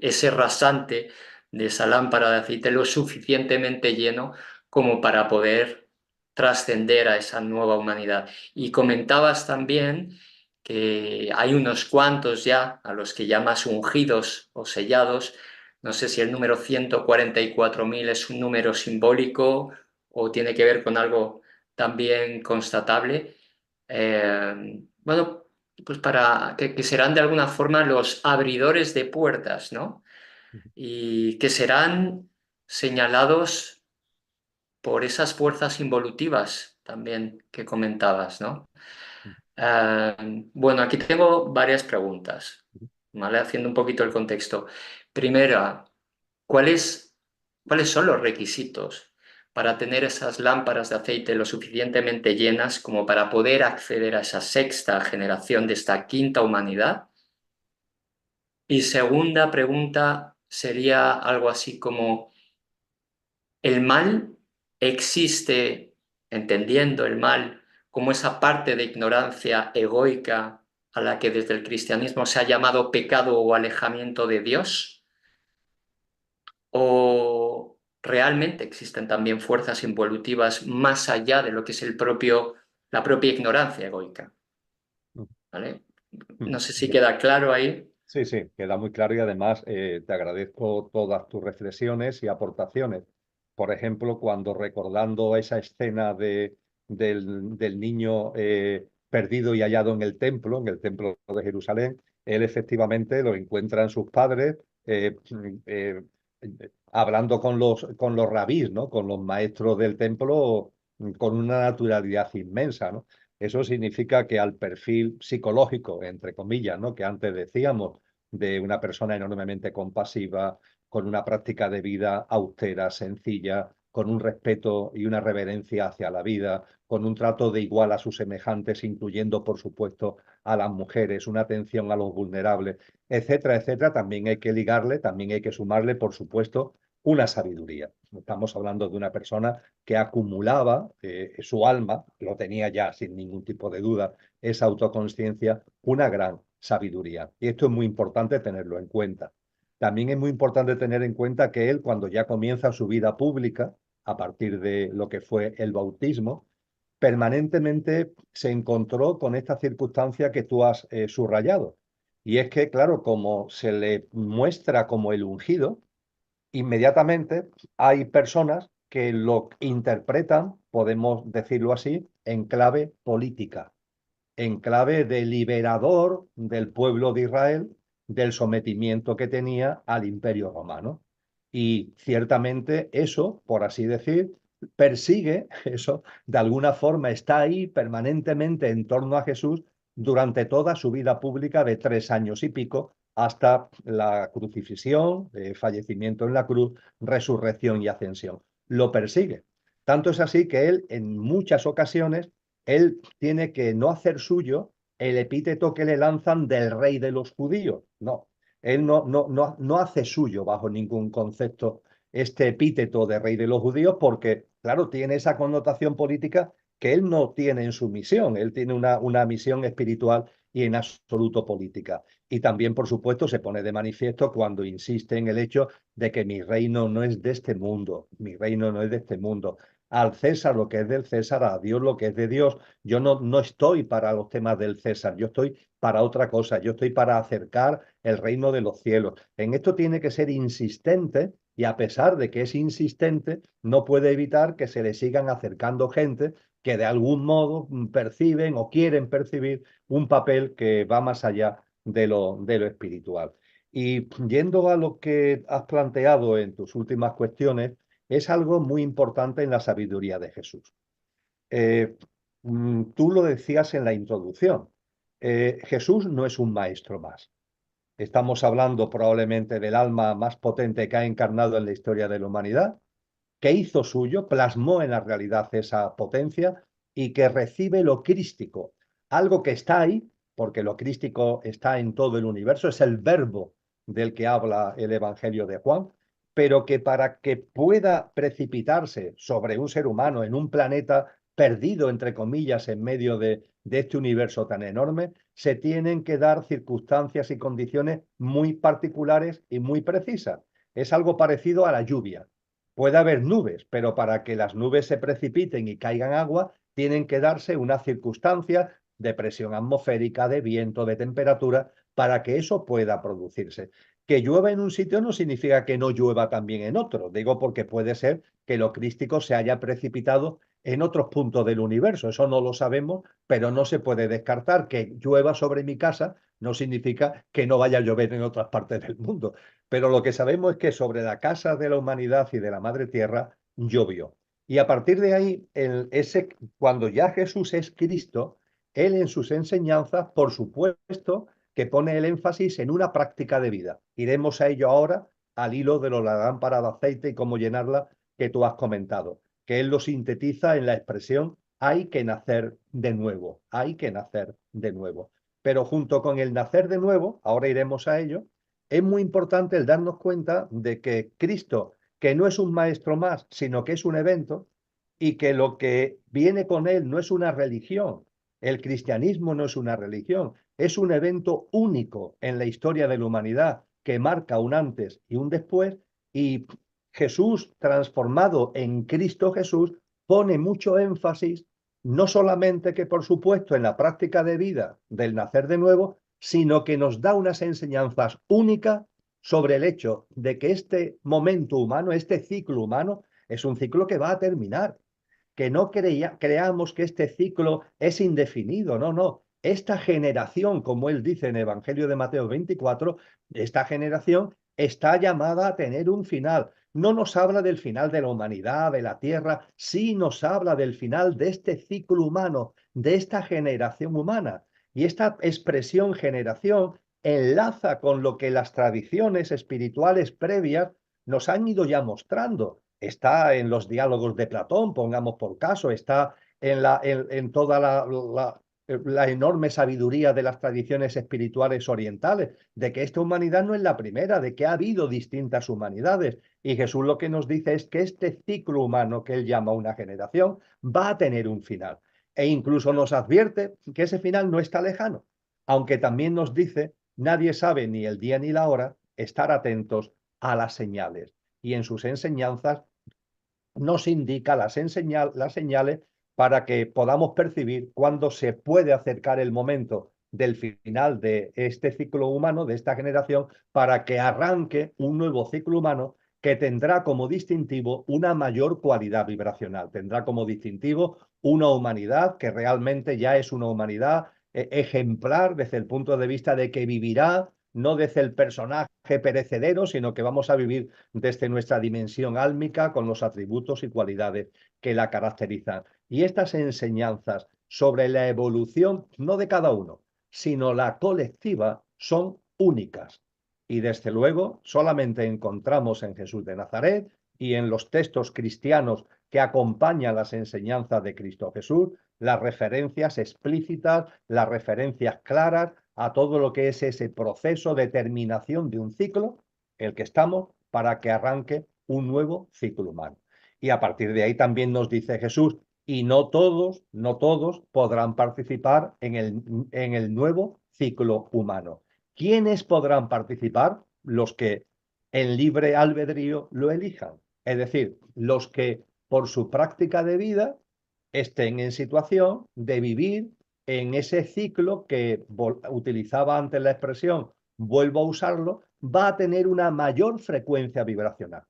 ese rasante de esa lámpara de aceite lo suficientemente lleno como para poder trascender a esa nueva humanidad. Y comentabas también que hay unos cuantos ya a los que llamas ungidos o sellados. No sé si el número 144.000 es un número simbólico o tiene que ver con algo también constatable. Bueno, pues para que serán de alguna forma los abridores de puertas, ¿no? Y que serán señalados por esas fuerzas involutivas también que comentabas, ¿no? Bueno, aquí tengo varias preguntas, ¿vale? Haciendo un poquito el contexto. Primera, ¿cuáles, cuáles son los requisitos para tener esas lámparas de aceite lo suficientemente llenas como para poder acceder a esa sexta generación de esta quinta humanidad? Y segunda pregunta sería algo así como, ¿el mal existe, entendiendo el mal como esa parte de ignorancia egoica a la que desde el cristianismo se ha llamado pecado o alejamiento de Dios? ¿O realmente existen también fuerzas involutivas más allá de lo que es la propia ignorancia egoica? ¿Vale? No sé si Bien. queda claro ahí. Sí, sí, queda muy claro y además te agradezco todas tus reflexiones y aportaciones. Por ejemplo, cuando recordando esa escena del niño perdido y hallado en el templo de Jerusalén, él efectivamente lo encuentran sus padres eh, eh, hablando con los rabís, ¿no? Con los maestros del templo con una naturalidad inmensa, ¿no? Eso significa que al perfil psicológico, entre comillas, ¿no? Que antes decíamos, de una persona enormemente compasiva, con una práctica de vida austera, sencilla, con un respeto y una reverencia hacia la vida, con un trato de igual a sus semejantes, incluyendo, por supuesto, a las mujeres, una atención a los vulnerables, etcétera, etcétera. También hay que ligarle, también hay que sumarle, por supuesto, una sabiduría. Estamos hablando de una persona que acumulaba su alma, lo tenía ya sin ningún tipo de duda, esa autoconsciencia, una gran sabiduría. Y esto es muy importante tenerlo en cuenta. También es muy importante tener en cuenta que él, cuando ya comienza su vida pública, a partir de lo que fue el bautismo, permanentemente se encontró con esta circunstancia que tú has subrayado. Y es que, claro, como se le muestra como el ungido, inmediatamente hay personas que lo interpretan, podemos decirlo así, en clave política, en clave de liberador del pueblo de Israel del sometimiento que tenía al Imperio Romano. Y ciertamente eso, por así decir, persigue, eso de alguna forma está ahí permanentemente en torno a Jesús durante toda su vida pública de 3 años y pico, hasta la crucifixión, fallecimiento en la cruz, resurrección y ascensión. Lo persigue. Tanto es así que él en muchas ocasiones él tiene que no hacer suyo el epíteto que le lanzan del rey de los judíos. No, él no hace suyo bajo ningún concepto este epíteto de rey de los judíos porque, claro, tiene esa connotación política que él no tiene en su misión. Él tiene una misión espiritual y en absoluto política. Y también, por supuesto, se pone de manifiesto cuando insiste en el hecho de que mi reino no es de este mundo, mi reino no es de este mundo. Al César lo que es del César, a Dios lo que es de Dios. Yo no estoy para los temas del César, yo estoy para otra cosa, yo estoy para acercar el reino de los cielos. En esto tiene que ser insistente y a pesar de que es insistente, no puede evitar que se le sigan acercando gente que de algún modo perciben o quieren percibir un papel que va más allá de lo espiritual. Y yendo a lo que has planteado en tus últimas cuestiones, es algo muy importante en la sabiduría de Jesús. Eh, Tú lo decías en la introducción. Jesús no es un maestro más. Estamos hablando probablemente del alma más potente que ha encarnado en la historia de la humanidad, que hizo suyo, plasmó en la realidad esa potencia y que recibe lo crístico, algo que está ahí, porque lo crístico está en todo el universo, es el verbo del que habla el Evangelio de Juan, pero que para que pueda precipitarse sobre un ser humano en un planeta perdido, entre comillas, en medio de este universo tan enorme, se tienen que dar circunstancias y condiciones muy particulares y muy precisas. Es algo parecido a la lluvia. Puede haber nubes, pero para que las nubes se precipiten y caigan agua, tienen que darse unas circunstancias de presión atmosférica, de viento, de temperatura, para que eso pueda producirse. Que llueva en un sitio no significa que no llueva también en otro. Digo porque puede ser que lo crístico se haya precipitado en otros puntos del universo. Eso no lo sabemos, pero no se puede descartar. Que llueva sobre mi casa no significa que no vaya a llover en otras partes del mundo. Pero lo que sabemos es que sobre la casa de la humanidad y de la madre tierra llovió. Y a partir de ahí, cuando ya Jesús es Cristo, él en sus enseñanzas, por supuesto, que pone el énfasis en una práctica de vida. Iremos a ello ahora al hilo de la lámpara de aceite y cómo llenarla que tú has comentado, que él lo sintetiza en la expresión hay que nacer de nuevo, hay que nacer de nuevo. Pero junto con el nacer de nuevo, ahora iremos a ello, es muy importante el darnos cuenta de que Cristo, que no es un maestro más, sino que es un evento, y que lo que viene con él no es una religión. El cristianismo no es una religión, es un evento único en la historia de la humanidad que marca un antes y un después, y Jesús transformado en Cristo Jesús pone mucho énfasis, no solamente que por supuesto en la práctica de vida del nacer de nuevo, sino que nos da unas enseñanzas únicas sobre el hecho de que este momento humano, este ciclo humano, es un ciclo que va a terminar, que no creamos que este ciclo es indefinido, no, no. Esta generación, como él dice en el Evangelio de Mateo 24, esta generación está llamada a tener un final. No nos habla del final de la humanidad, de la tierra, sí nos habla del final de este ciclo humano, de esta generación humana. Y esta expresión generación enlaza con lo que las tradiciones espirituales previas nos han ido ya mostrando. Está en los diálogos de Platón, pongamos por caso, está en toda la enorme sabiduría de las tradiciones espirituales orientales, de que esta humanidad no es la primera, de que ha habido distintas humanidades. Y Jesús lo que nos dice es que este ciclo humano que él llama una generación va a tener un final. E incluso nos advierte que ese final no está lejano, aunque también nos dice, nadie sabe ni el día ni la hora, estar atentos a las señales. Y en sus enseñanzas nos indica las señales para que podamos percibir cuándo se puede acercar el momento del final de este ciclo humano, de esta generación, para que arranque un nuevo ciclo humano que tendrá como distintivo una mayor cualidad vibracional, tendrá como distintivo una humanidad que realmente ya es una humanidad ejemplar desde el punto de vista de que vivirá no desde el personaje perecedero, sino que vamos a vivir desde nuestra dimensión álmica con los atributos y cualidades que la caracterizan. Y estas enseñanzas sobre la evolución, no de cada uno, sino la colectiva, son únicas. Y desde luego solamente encontramos en Jesús de Nazaret y en los textos cristianos que acompañan las enseñanzas de Cristo Jesús, las referencias explícitas, las referencias claras a todo lo que es ese proceso de terminación de un ciclo, el que estamos, para que arranque un nuevo ciclo humano. Y a partir de ahí también nos dice Jesús, y no todos podrán participar en el nuevo ciclo humano. ¿Quiénes podrán participar? Los que en libre albedrío lo elijan. Es decir, los que por su práctica de vida estén en situación de vivir en ese ciclo que utilizaba antes la expresión, vuelvo a usarlo, va a tener una mayor frecuencia vibracional.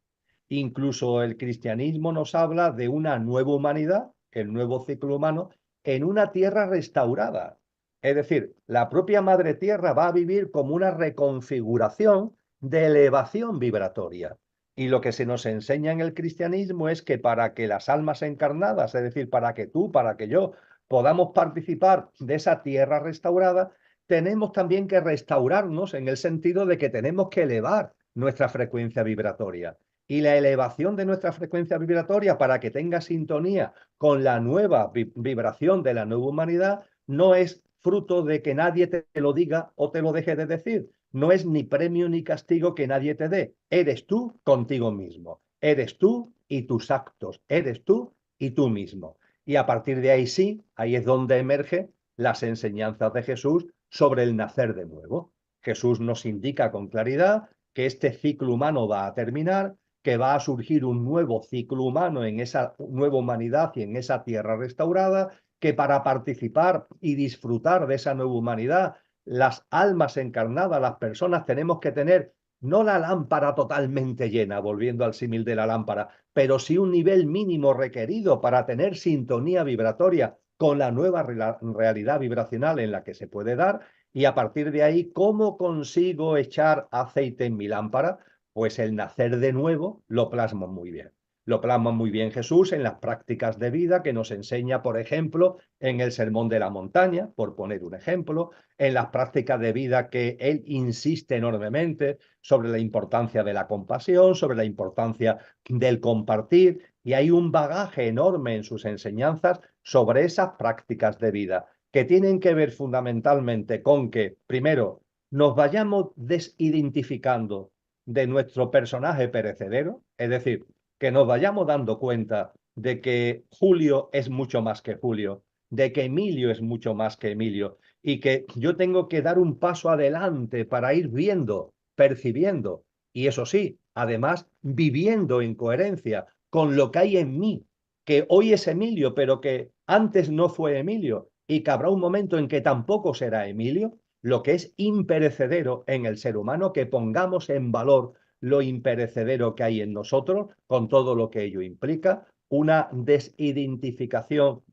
Incluso el cristianismo nos habla de una nueva humanidad, el nuevo ciclo humano, en una tierra restaurada. Es decir, la propia madre tierra va a vivir como una reconfiguración de elevación vibratoria. Y lo que se nos enseña en el cristianismo es que para que las almas encarnadas, es decir, para que tú, para que yo, podamos participar de esa tierra restaurada, tenemos también que restaurarnos en el sentido de que tenemos que elevar nuestra frecuencia vibratoria. Y la elevación de nuestra frecuencia vibratoria para que tenga sintonía con la nueva vibración de la nueva humanidad no es fruto de que nadie te lo diga o te lo deje de decir. No es ni premio ni castigo que nadie te dé. Eres tú contigo mismo. Eres tú y tus actos. Eres tú y tú mismo. Y a partir de ahí sí, ahí es donde emergen las enseñanzas de Jesús sobre el nacer de nuevo. Jesús nos indica con claridad que este ciclo humano va a terminar, que va a surgir un nuevo ciclo humano en esa nueva humanidad y en esa tierra restaurada, que para participar y disfrutar de esa nueva humanidad, las almas encarnadas, las personas, tenemos que tener no la lámpara totalmente llena, volviendo al símil de la lámpara, pero sí un nivel mínimo requerido para tener sintonía vibratoria con la nueva realidad vibracional en la que se puede dar. Y a partir de ahí, ¿cómo consigo echar aceite en mi lámpara? Pues el nacer de nuevo lo plasmo muy bien. Lo plasma muy bien Jesús en las prácticas de vida que nos enseña, por ejemplo, en el Sermón de la Montaña, por poner un ejemplo, en las prácticas de vida que él insiste enormemente sobre la importancia de la compasión, sobre la importancia del compartir, y hay un bagaje enorme en sus enseñanzas sobre esas prácticas de vida que tienen que ver fundamentalmente con que, primero, nos vayamos desidentificando de nuestro personaje perecedero, es decir, que nos vayamos dando cuenta de que Julio es mucho más que Julio, de que Emilio es mucho más que Emilio, y que yo tengo que dar un paso adelante para ir viendo, percibiendo, y eso sí, además viviendo en coherencia con lo que hay en mí, que hoy es Emilio, pero que antes no fue Emilio, y que habrá un momento en que tampoco será Emilio, lo que es imperecedero en el ser humano, que pongamos en valor lo imperecedero que hay en nosotros, con todo lo que ello implica, una desidentificación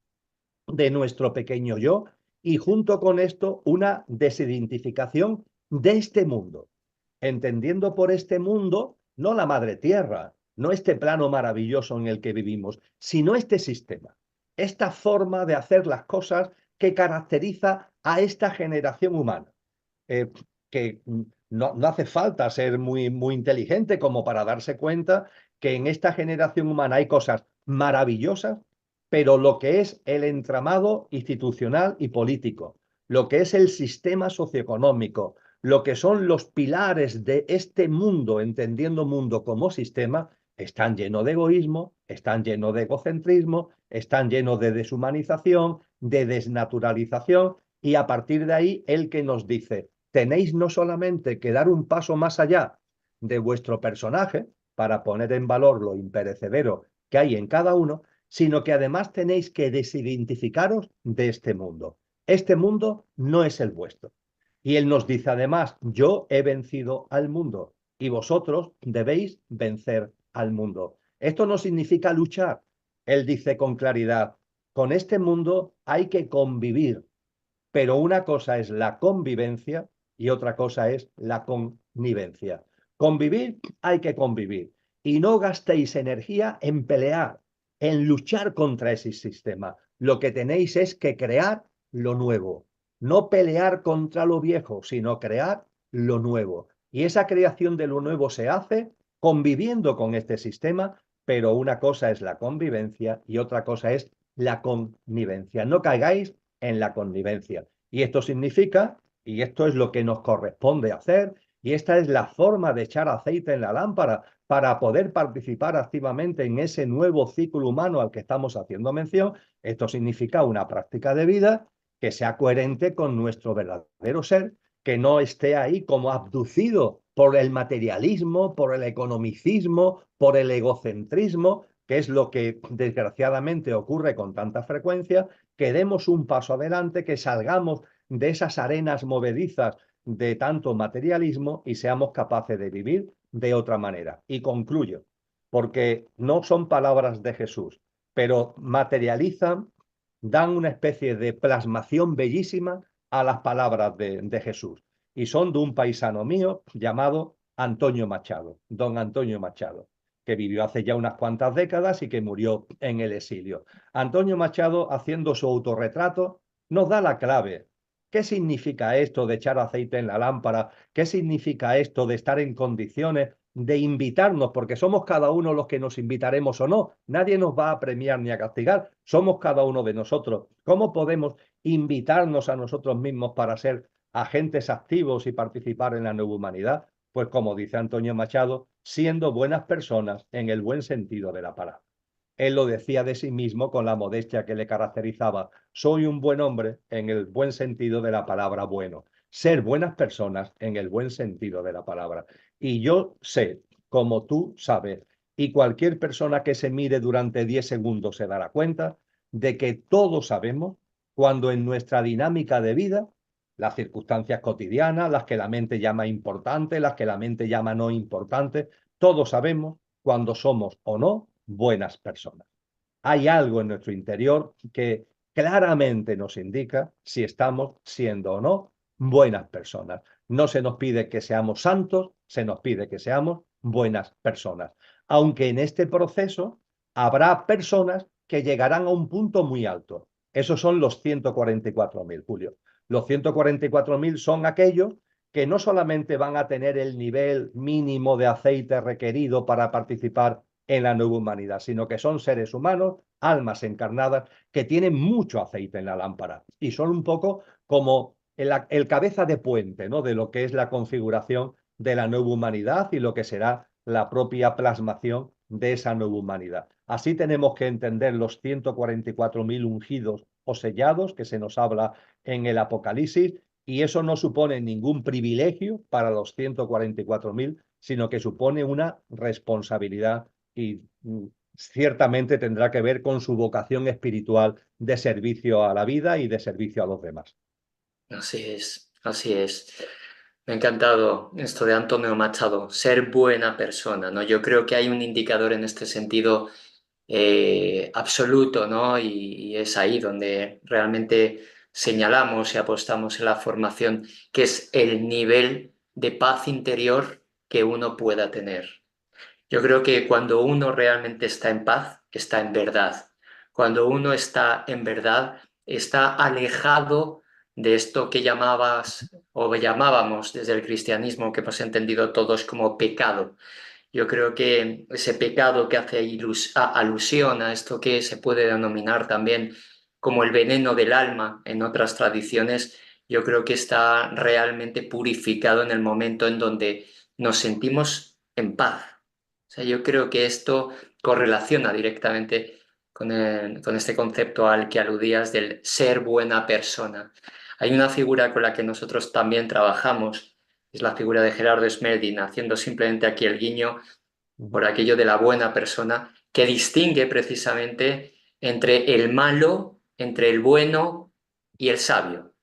de nuestro pequeño yo y junto con esto una desidentificación de este mundo, entendiendo por este mundo no la madre tierra, no este plano maravilloso en el que vivimos, sino este sistema, esta forma de hacer las cosas que caracteriza a esta generación humana, eh, que no hace falta ser muy inteligente como para darse cuenta que en esta generación humana hay cosas maravillosas, pero lo que es el entramado institucional y político, lo que es el sistema socioeconómico, lo que son los pilares de este mundo, entendiendo mundo como sistema, están llenos de egoísmo, están llenos de egocentrismo, están llenos de deshumanización, de desnaturalización, y a partir de ahí el que nos dice, tenéis no solamente que dar un paso más allá de vuestro personaje para poner en valor lo imperecedero que hay en cada uno, sino que además tenéis que desidentificaros de este mundo. Este mundo no es el vuestro. Y él nos dice además, yo he vencido al mundo y vosotros debéis vencer al mundo. Esto no significa luchar. Él dice con claridad, con este mundo hay que convivir, pero una cosa es la convivencia y otra cosa es la connivencia. Convivir, hay que convivir. Y no gastéis energía en pelear, en luchar contra ese sistema. Lo que tenéis es que crear lo nuevo. No pelear contra lo viejo, sino crear lo nuevo. Y esa creación de lo nuevo se hace conviviendo con este sistema, pero una cosa es la convivencia y otra cosa es la connivencia. No caigáis en la connivencia. Y esto significa, y esto es lo que nos corresponde hacer, y esta es la forma de echar aceite en la lámpara para poder participar activamente en ese nuevo ciclo humano al que estamos haciendo mención. Esto significa una práctica de vida que sea coherente con nuestro verdadero ser, que no esté ahí como abducido por el materialismo, por el economicismo, por el egocentrismo, que es lo que desgraciadamente ocurre con tanta frecuencia, que demos un paso adelante, que salgamos de esas arenas movedizas de tanto materialismo y seamos capaces de vivir de otra manera. Y concluyo, porque no son palabras de Jesús, pero materializan, dan una especie de plasmación bellísima a las palabras de Jesús. Y son de un paisano mío llamado Antonio Machado, don Antonio Machado, que vivió hace ya unas cuantas décadas y que murió en el exilio. Antonio Machado, haciendo su autorretrato, nos da la clave. ¿Qué significa esto de echar aceite en la lámpara? ¿Qué significa esto de estar en condiciones de invitarnos? Porque somos cada uno los que nos invitaremos o no. Nadie nos va a premiar ni a castigar. Somos cada uno de nosotros. ¿Cómo podemos invitarnos a nosotros mismos para ser agentes activos y participar en la nueva humanidad? Pues como dice Antonio Machado, siendo buenas personas en el buen sentido de la palabra. Él lo decía de sí mismo con la modestia que le caracterizaba. Soy un buen hombre en el buen sentido de la palabra bueno. Ser buenas personas en el buen sentido de la palabra. Y yo sé, como tú sabes, y cualquier persona que se mire durante 10 segundos se dará cuenta de que todos sabemos cuando en nuestra dinámica de vida las circunstancias cotidianas, las que la mente llama importantes, las que la mente llama no importantes. Todos sabemos cuando somos o no buenas personas. Hay algo en nuestro interior que claramente nos indica si estamos siendo o no buenas personas. No se nos pide que seamos santos, se nos pide que seamos buenas personas. Aunque en este proceso habrá personas que llegarán a un punto muy alto. Esos son los 144.000, Julio. Los 144.000 son aquellos que no solamente van a tener el nivel mínimo de aceite requerido para participar en la nueva humanidad, sino que son seres humanos, almas encarnadas, que tienen mucho aceite en la lámpara y son un poco como el cabeza de puente, ¿no?, de lo que es la configuración de la nueva humanidad y lo que será la propia plasmación de esa nueva humanidad. Así tenemos que entender los 144.000 ungidos o sellados que se nos habla en el Apocalipsis, y eso no supone ningún privilegio para los 144.000, sino que supone una responsabilidad y ciertamente tendrá que ver con su vocación espiritual de servicio a la vida y de servicio a los demás. Así es, así es. Me ha encantado esto de Antonio Machado, ser buena persona, ¿no? Yo creo que hay un indicador en este sentido absoluto, ¿no? Y es ahí donde realmente señalamos y apostamos en la formación, que es el nivel de paz interior que uno pueda tener. Yo creo que cuando uno realmente está en paz, está en verdad. Cuando uno está en verdad, está alejado de esto que llamabas o llamábamos desde el cristianismo, que hemos entendido todos como pecado. Yo creo que ese pecado que hace alusión a esto que se puede denominar también como el veneno del alma en otras tradiciones, yo creo que está realmente purificado en el momento en donde nos sentimos en paz. O sea, yo creo que esto correlaciona directamente con este concepto al que aludías del ser buena persona. Hay una figura con la que nosotros también trabajamos, es la figura de Gerardo Smeldin, haciendo simplemente aquí el guiño por aquello de la buena persona, que distingue precisamente entre el malo, entre el bueno y el sabio,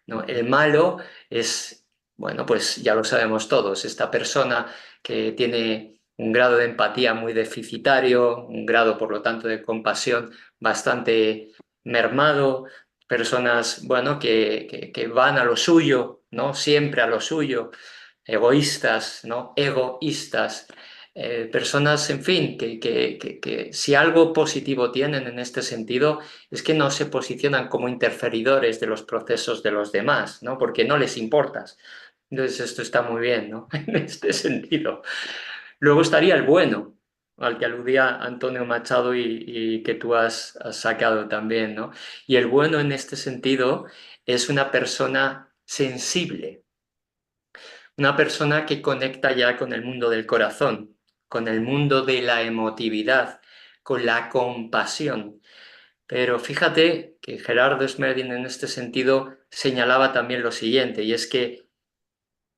¿no? El malo es, bueno, pues ya lo sabemos todos, esta persona que tiene un grado de empatía muy deficitario, un grado, por lo tanto, de compasión bastante mermado, personas, bueno, que van a lo suyo, ¿no? Siempre a lo suyo, egoístas, ¿no? Egoístas, personas, en fin, que si algo positivo tienen en este sentido es que no se posicionan como interferidores de los procesos de los demás, ¿no? Porque no les importas. Entonces esto está muy bien, ¿no? En este sentido. Luego estaría el bueno, al que aludía Antonio Machado y que tú has sacado también, ¿no? Y el bueno en este sentido es una persona sensible, una persona que conecta ya con el mundo del corazón, con el mundo de la emotividad, con la compasión. Pero fíjate que Gerardo Smerdin en este sentido señalaba también lo siguiente, y es que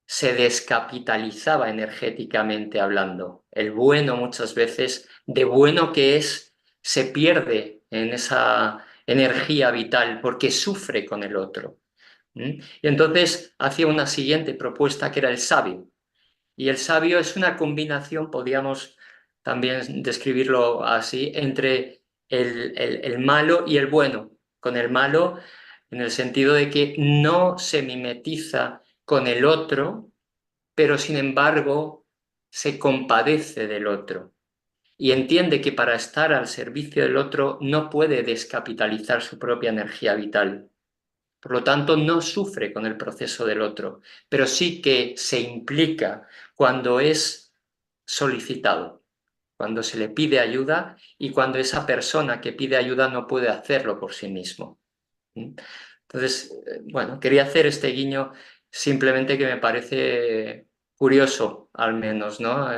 se descapitalizaba energéticamente hablando. El bueno muchas veces, de bueno que es, se pierde en esa energía vital porque sufre con el otro. ¿Mm? Y entonces hacía una siguiente propuesta que era el sabio. Y el sabio es una combinación, podríamos también describirlo así, entre el malo y el bueno. Con el malo en el sentido de que no se mimetiza con el otro, pero sin embargo se compadece del otro y entiende que para estar al servicio del otro no puede descapitalizar su propia energía vital. Por lo tanto, no sufre con el proceso del otro, pero sí que se implica cuando es solicitado, cuando se le pide ayuda y cuando esa persona que pide ayuda no puede hacerlo por sí mismo. ¿Mm? Entonces, bueno, quería hacer este guiño simplemente que me parece curioso, al menos, ¿no?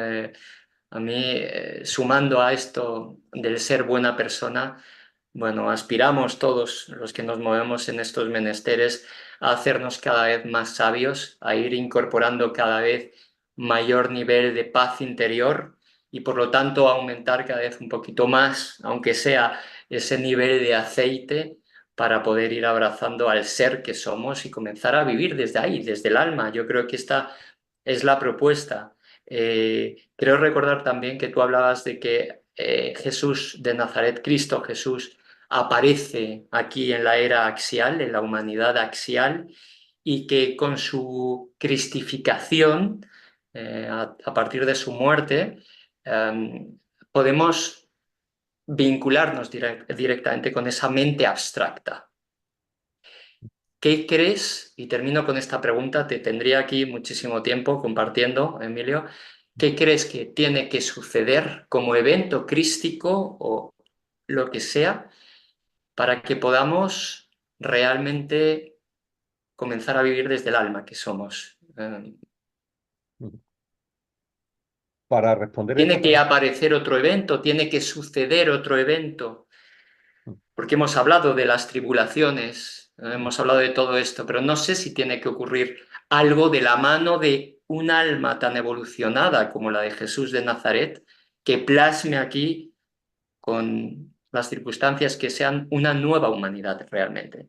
A mí, sumando a esto del ser buena persona, bueno, aspiramos todos los que nos movemos en estos menesteres a hacernos cada vez más sabios, a ir incorporando cada vez mayor nivel de paz interior y por lo tanto aumentar cada vez un poquito más, aunque sea ese nivel de aceite, para poder ir abrazando al ser que somos y comenzar a vivir desde ahí, desde el alma. Yo creo que esta es la propuesta. Creo recordar también que tú hablabas de que Jesús de Nazaret, Cristo Jesús, aparece aquí en la era axial, en la humanidad axial, y que con su cristificación, a partir de su muerte, podemos vincularnos directamente con esa mente abstracta. ¿Qué crees? Y termino con esta pregunta, te tendría aquí muchísimo tiempo compartiendo, Emilio. ¿Qué crees que tiene que suceder como evento crístico o lo que sea para que podamos realmente comenzar a vivir desde el alma que somos? Para responder esta ¿Tiene que pregunta, aparecer otro evento? ¿Tiene que suceder otro evento? Porque hemos hablado de las tribulaciones, hemos hablado de todo esto, pero no sé si tiene que ocurrir algo de la mano de un alma tan evolucionada como la de Jesús de Nazaret, que plasme aquí con las circunstancias que sean una nueva humanidad realmente.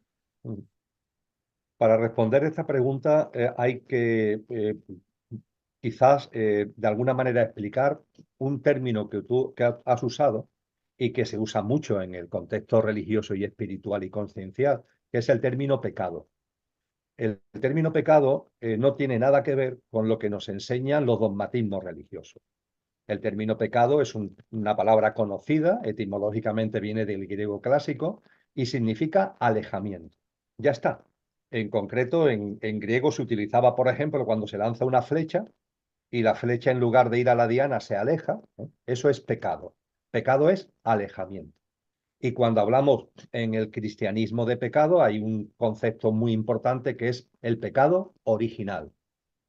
para responder esta pregunta hay que quizás de alguna manera explicar un término que tú has usado y que se usa mucho en el contexto religioso y espiritual y conciencial, que es el término pecado. El término pecado no tiene nada que ver con lo que nos enseñan los dogmatismos religiosos. El término pecado es una palabra conocida, etimológicamente viene del griego clásico y significa alejamiento. Ya está. En concreto, en griego se utilizaba, por ejemplo, cuando se lanza una flecha y la flecha en lugar de ir a la diana se aleja, ¿eh? Eso es pecado. Pecado es alejamiento. Y cuando hablamos en el cristianismo de pecado, hay un concepto muy importante que es el pecado original,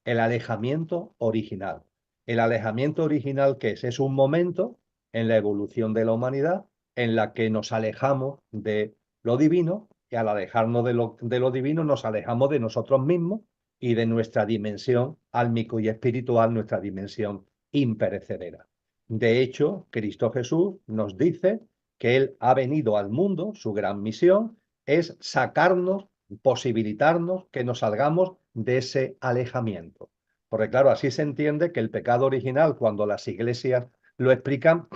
el alejamiento original. El alejamiento original, ¿qué es? Es un momento en la evolución de la humanidad en la que nos alejamos de lo divino y al alejarnos de lo divino nos alejamos de nosotros mismos y de nuestra dimensión álmico y espiritual, nuestra dimensión imperecedera. De hecho, Cristo Jesús nos dice que Él ha venido al mundo, su gran misión es sacarnos, posibilitarnos que nos salgamos de ese alejamiento. Porque claro, así se entiende que el pecado original, cuando las iglesias lo explican,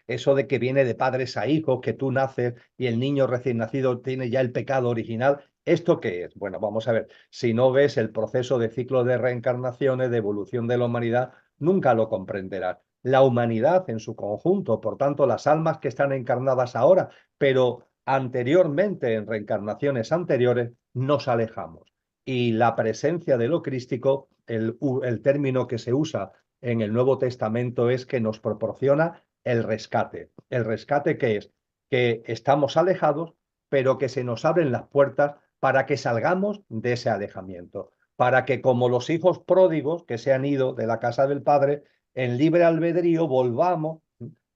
eso de que viene de padres a hijos, que tú naces y el niño recién nacido tiene ya el pecado original, ¿esto qué es? Bueno, vamos a ver, si no ves el proceso de ciclo de reencarnaciones, de evolución de la humanidad, nunca lo comprenderás. La humanidad en su conjunto, por tanto, las almas que están encarnadas ahora, pero anteriormente, en reencarnaciones anteriores, nos alejamos. Y la presencia de lo crístico, el término que se usa en el Nuevo Testamento es que nos proporciona el rescate. ¿El rescate qué es? Que estamos alejados, pero que se nos abren las puertas para que salgamos de ese alejamiento, para que como los hijos pródigos que se han ido de la casa del Padre, en libre albedrío volvamos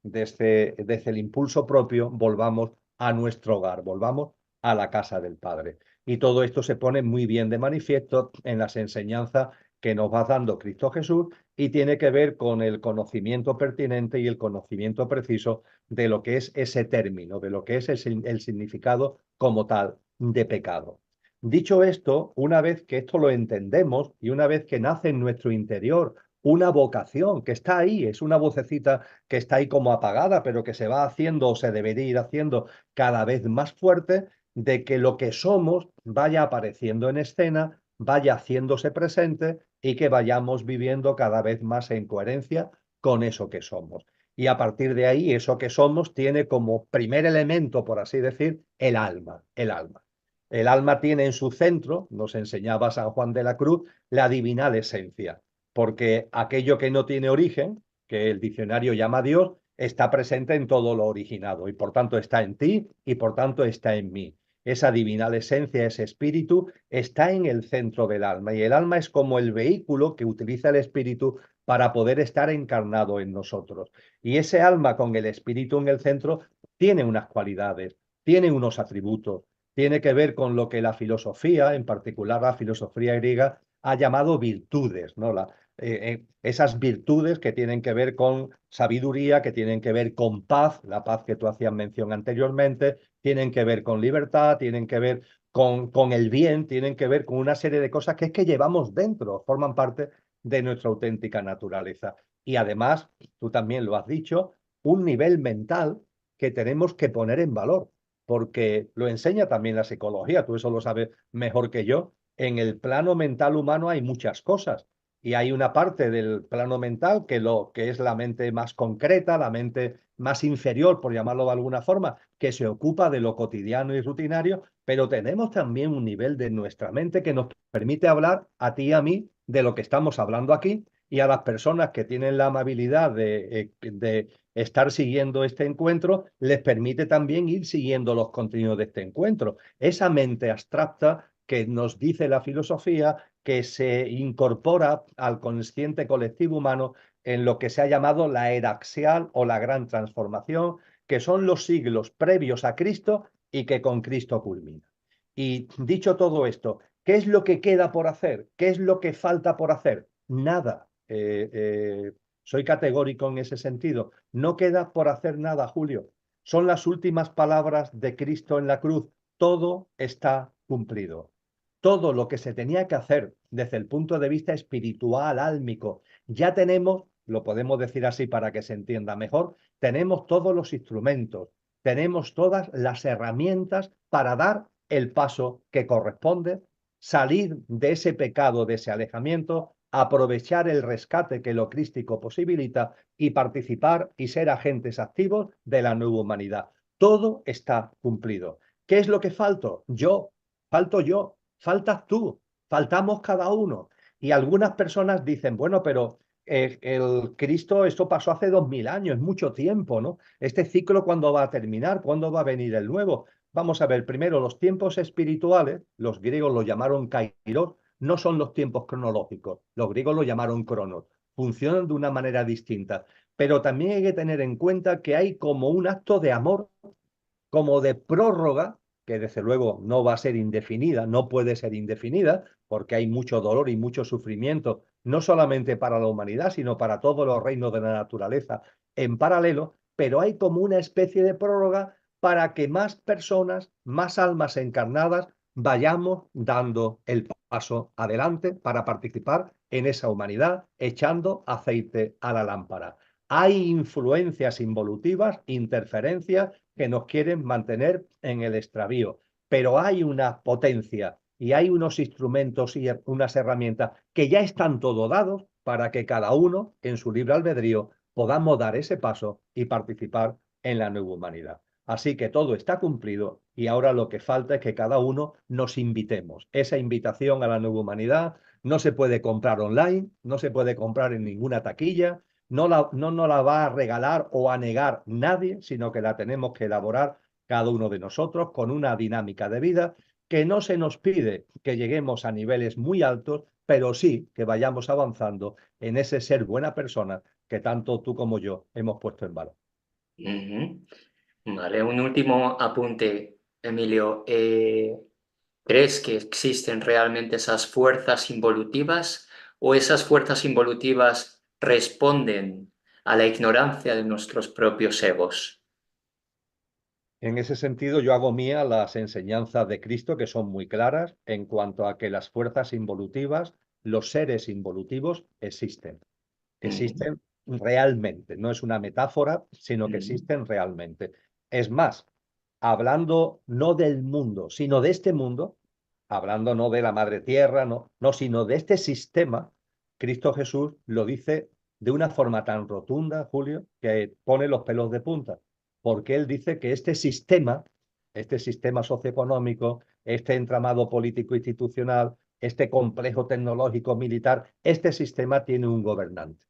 desde el impulso propio, volvamos a nuestro hogar, volvamos a la casa del Padre. Y todo esto se pone muy bien de manifiesto en las enseñanzas que nos va dando Cristo Jesús y tiene que ver con el conocimiento pertinente y el conocimiento preciso de lo que es ese término, de lo que es el significado como tal de pecado. Dicho esto, una vez que esto lo entendemos y una vez que nace en nuestro interior una vocación que está ahí, es una vocecita que está ahí como apagada, pero que se va haciendo o se debería ir haciendo cada vez más fuerte, de que lo que somos vaya apareciendo en escena, vaya haciéndose presente y que vayamos viviendo cada vez más en coherencia con eso que somos. Y a partir de ahí, eso que somos tiene como primer elemento, por así decir, el alma, el alma. El alma tiene en su centro, nos enseñaba San Juan de la Cruz, la divinal esencia, porque aquello que no tiene origen, que el diccionario llama Dios, está presente en todo lo originado y por tanto está en ti y por tanto está en mí. Esa divinal esencia, ese espíritu, está en el centro del alma y el alma es como el vehículo que utiliza el espíritu para poder estar encarnado en nosotros. Y ese alma con el espíritu en el centro tiene unas cualidades, tiene unos atributos, tiene que ver con lo que la filosofía, en particular la filosofía griega, ha llamado virtudes, ¿no? Esas virtudes que tienen que ver con sabiduría, que tienen que ver con paz, la paz que tú hacías mención anteriormente, tienen que ver con libertad, tienen que ver con el bien, tienen que ver con una serie de cosas que es que llevamos dentro, forman parte de nuestra auténtica naturaleza. Y además, tú también lo has dicho, un nivel mental que tenemos que poner en valor, porque lo enseña también la psicología, tú eso lo sabes mejor que yo. En el plano mental humano hay muchas cosas y hay una parte del plano mental que es la mente más concreta, la mente más inferior, por llamarlo de alguna forma, que se ocupa de lo cotidiano y rutinario, pero tenemos también un nivel de nuestra mente que nos permite hablar a ti y a mí de lo que estamos hablando aquí y a las personas que tienen la amabilidad de estar siguiendo este encuentro, les permite también ir siguiendo los contenidos de este encuentro. Esa mente abstracta que nos dice la filosofía, que se incorpora al consciente colectivo humano en lo que se ha llamado la era axial o la gran transformación, que son los siglos previos a Cristo y que con Cristo culmina. Y dicho todo esto, ¿qué es lo que queda por hacer? ¿Qué es lo que falta por hacer? Nada. Soy categórico en ese sentido. No queda por hacer nada, Julio. Son las últimas palabras de Cristo en la cruz. Todo está cumplido. Todo lo que se tenía que hacer desde el punto de vista espiritual, álmico, ya tenemos, lo podemos decir así para que se entienda mejor, tenemos todos los instrumentos, tenemos todas las herramientas para dar el paso que corresponde, salir de ese pecado, de ese alejamiento, aprovechar el rescate que lo crístico posibilita y participar y ser agentes activos de la nueva humanidad. Todo está cumplido. ¿Qué es lo que falto? Falto yo, faltas tú, faltamos cada uno. Y algunas personas dicen, bueno, pero el Cristo, esto pasó hace 2000 años, es mucho tiempo, ¿no? Este ciclo, ¿cuándo va a terminar? ¿Cuándo va a venir el nuevo? Vamos a ver, primero, los tiempos espirituales, los griegos lo llamaron kairos, no son los tiempos cronológicos, los griegos lo llamaron cronos, funcionan de una manera distinta, pero también hay que tener en cuenta que hay como un acto de amor, como de prórroga, que desde luego no va a ser indefinida, no puede ser indefinida, porque hay mucho dolor y mucho sufrimiento, no solamente para la humanidad, sino para todos los reinos de la naturaleza en paralelo, pero hay como una especie de prórroga para que más personas, más almas encarnadas, vayamos dando el paso adelante para participar en esa humanidad, echando aceite a la lámpara. Hay influencias involutivas, interferencias que nos quieren mantener en el extravío, pero hay una potencia y hay unos instrumentos y unas herramientas que ya están todo dados para que cada uno en su libre albedrío podamos dar ese paso y participar en la nueva humanidad. Así que todo está cumplido y ahora lo que falta es que cada uno nos invitemos. Esa invitación a la nueva humanidad no se puede comprar online, no se puede comprar en ninguna taquilla, no nos la va a regalar o a negar nadie, sino que la tenemos que elaborar cada uno de nosotros con una dinámica de vida que no se nos pide que lleguemos a niveles muy altos, pero sí que vayamos avanzando en ese ser buena persona que tanto tú como yo hemos puesto en valor. Ujú. Vale, un último apunte, Emilio. ¿Crees que existen realmente esas fuerzas involutivas o esas fuerzas involutivas responden a la ignorancia de nuestros propios egos? En ese sentido, yo hago mía las enseñanzas de Cristo, que son muy claras en cuanto a que las fuerzas involutivas, los seres involutivos, existen. Ujú, Existen realmente, no es una metáfora, sino que ujú, existen realmente. Es más, hablando no del mundo, sino de este mundo, hablando no de la madre tierra, no, sino de este sistema, Cristo Jesús lo dice de una forma tan rotunda, Julio, que pone los pelos de punta, porque él dice que este sistema socioeconómico, este entramado político institucional, este complejo tecnológico militar, este sistema tiene un gobernante.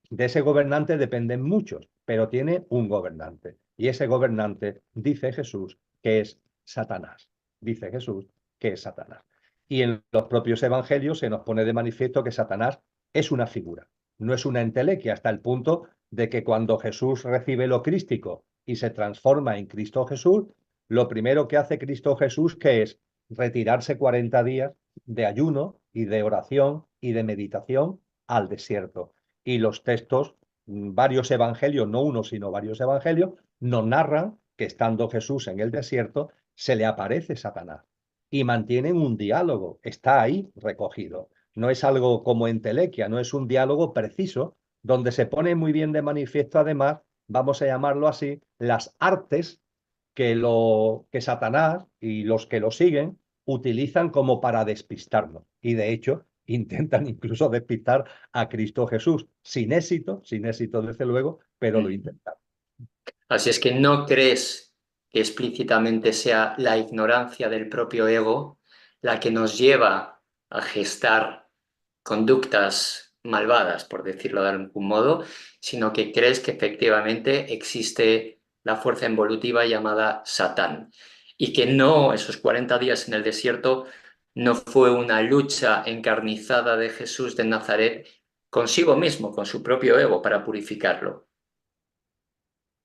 De ese gobernante dependen muchos, pero tiene un gobernante. Y ese gobernante, dice Jesús, que es Satanás. Dice Jesús que es Satanás. Y en los propios evangelios se nos pone de manifiesto que Satanás es una figura, no es una entelequia, hasta el punto de que cuando Jesús recibe lo crístico y se transforma en Cristo Jesús, lo primero que hace Cristo Jesús que es retirarse 40 días de ayuno y de oración y de meditación al desierto y los textos varios evangelios, no uno, sino varios evangelios, nos narran que estando Jesús en el desierto, se le aparece Satanás y mantienen un diálogo, está ahí recogido. No es algo como entelequia, no es un diálogo preciso, donde se pone muy bien de manifiesto, además, vamos a llamarlo así, las artes que Satanás y los que lo siguen utilizan como para despistarnos. Y de hecho, intentan incluso despistar a Cristo Jesús, sin éxito desde luego, pero lo Mm. intentan. Así es que no crees que explícitamente sea la ignorancia del propio ego la que nos lleva a gestar conductas malvadas, por decirlo de algún modo, sino que crees que efectivamente existe la fuerza involutiva llamada Satán y que no, esos 40 días en el desierto no fue una lucha encarnizada de Jesús de Nazaret consigo mismo, con su propio ego, para purificarlo.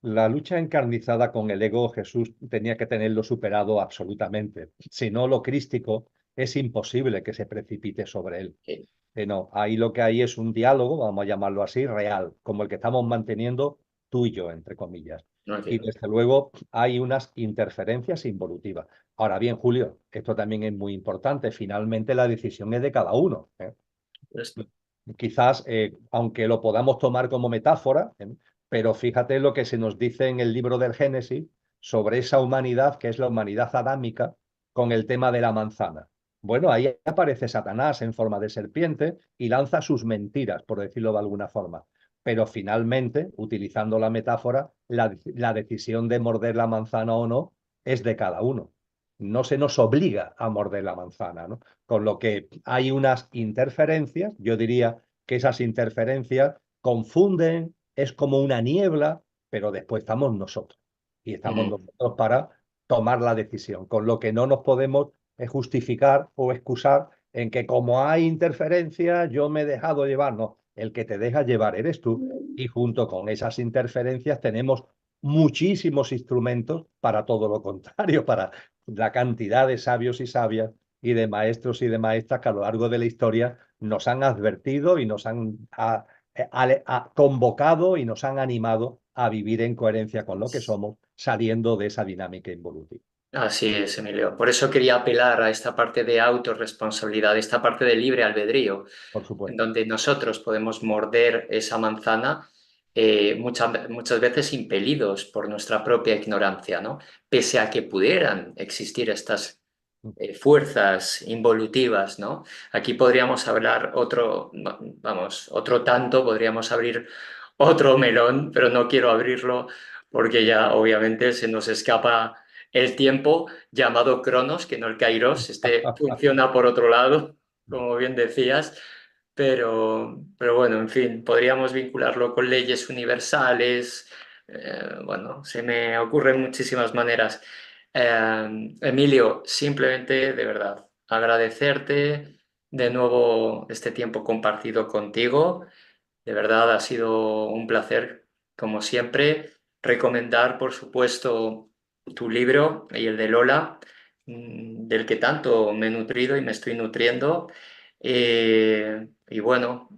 La lucha encarnizada con el ego, Jesús tenía que tenerlo superado absolutamente. Si no, lo crístico es imposible que se precipite sobre él. Sí, No, ahí lo que hay es un diálogo, vamos a llamarlo así, real, como el que estamos manteniendo tú y yo, entre comillas. no Y entiendo. desde luego hay unas interferencias involutivas. Ahora bien, Julio, esto también es muy importante. Finalmente la decisión es de cada uno, ¿eh? Quizás, aunque lo podamos tomar como metáfora, pero fíjate lo que se nos dice en el libro del Génesis sobre esa humanidad que es la humanidad adámica con el tema de la manzana. Bueno, ahí aparece Satanás en forma de serpiente y lanza sus mentiras, por decirlo de alguna forma. Pero finalmente, utilizando la metáfora, la decisión de morder la manzana o no es de cada uno. No se nos obliga a morder la manzana, ¿no? Con lo que hay unas interferencias, yo diría que esas interferencias confunden, es como una niebla, pero después estamos nosotros. Y estamos Mm. nosotros para tomar la decisión, con lo que no nos podemos justificar o excusar en que como hay interferencias, yo me he dejado llevar. No, el que te deja llevar eres tú. Y junto con esas interferencias tenemos muchísimos instrumentos para todo lo contrario, para la cantidad de sabios y sabias y de maestros y de maestras que a lo largo de la historia nos han advertido y nos han convocado y nos han animado a vivir en coherencia con lo que somos, saliendo de esa dinámica involutiva. Así es, Emilio. Por eso quería apelar a esta parte de autorresponsabilidad, esta parte de libre albedrío, Por en supuesto. donde nosotros podemos morder esa manzana muchas veces impelidos por nuestra propia ignorancia, ¿no? Pese a que pudieran existir estas fuerzas involutivas, ¿no? Aquí podríamos hablar otro, vamos, otro tanto, podríamos abrir otro melón, pero no quiero abrirlo porque ya obviamente se nos escapa el tiempo llamado Cronos, que no el Kairos, este funciona por otro lado, como bien decías, pero bueno, en fin, podríamos vincularlo con leyes universales, bueno, se me ocurren muchísimas maneras. Emilio, simplemente de verdad agradecerte de nuevo este tiempo compartido contigo. De verdad ha sido un placer, como siempre. Recomendar, por supuesto, tu libro y el de Lola, del que tanto me he nutrido y me estoy nutriendo. Y bueno,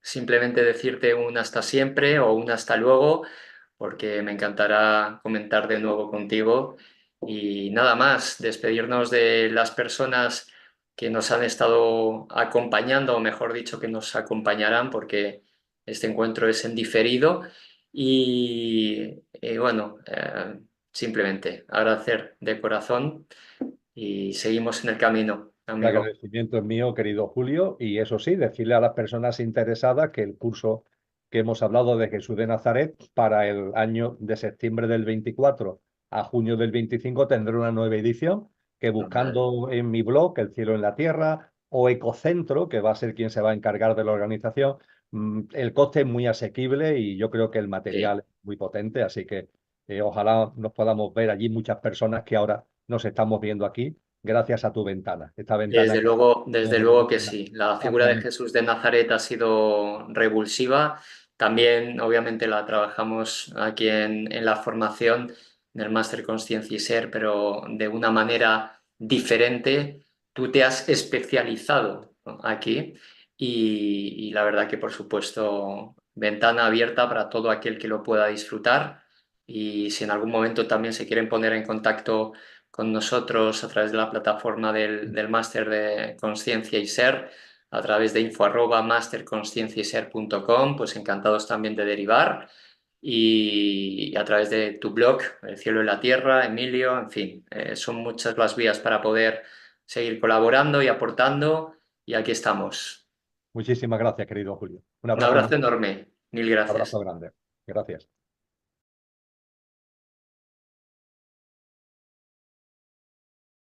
simplemente decirte un hasta siempre o un hasta luego, porque me encantará comentar de nuevo contigo. Y nada más, despedirnos de las personas que nos han estado acompañando, o mejor dicho, que nos acompañarán, porque este encuentro es en diferido. Y bueno, simplemente agradecer de corazón y seguimos en el camino, El amigo. agradecimiento es mío, querido Julio, y eso sí, decirle a las personas interesadas que el curso que hemos hablado de Jesús de Nazaret para el año de septiembre del 24 a junio del 25 tendrá una nueva edición que buscando en mi blog, El cielo en la tierra, o Ecocentro, que va a ser quien se va a encargar de la organización, el coste es muy asequible y yo creo que el Sí. material es muy potente, así que ojalá nos podamos ver allí muchas personas que ahora nos estamos viendo aquí gracias a tu ventana, esta ventana que Desde nos luego que ilumina sí. La figura de ampliamente. Jesús de Nazaret ha sido revulsiva. También, obviamente, la trabajamos aquí en la formación, en el Máster Conciencia y Ser, pero de una manera diferente. Tú te has especializado, ¿no?, aquí y la verdad que, por supuesto, ventana abierta para todo aquel que lo pueda disfrutar. Y si en algún momento también se quieren poner en contacto con nosotros a través de la plataforma del máster de Conciencia y Ser, a través de info@masterconscienciayser.com, pues encantados también de derivar. Y a través de tu blog, El cielo y la tierra, Emilio, en fin, son muchas las vías para poder seguir colaborando y aportando, y aquí estamos. Muchísimas gracias, querido Julio. Un Un abrazo muy abrazo fuerte, enorme, mil un abrazo gracias. grande. Gracias.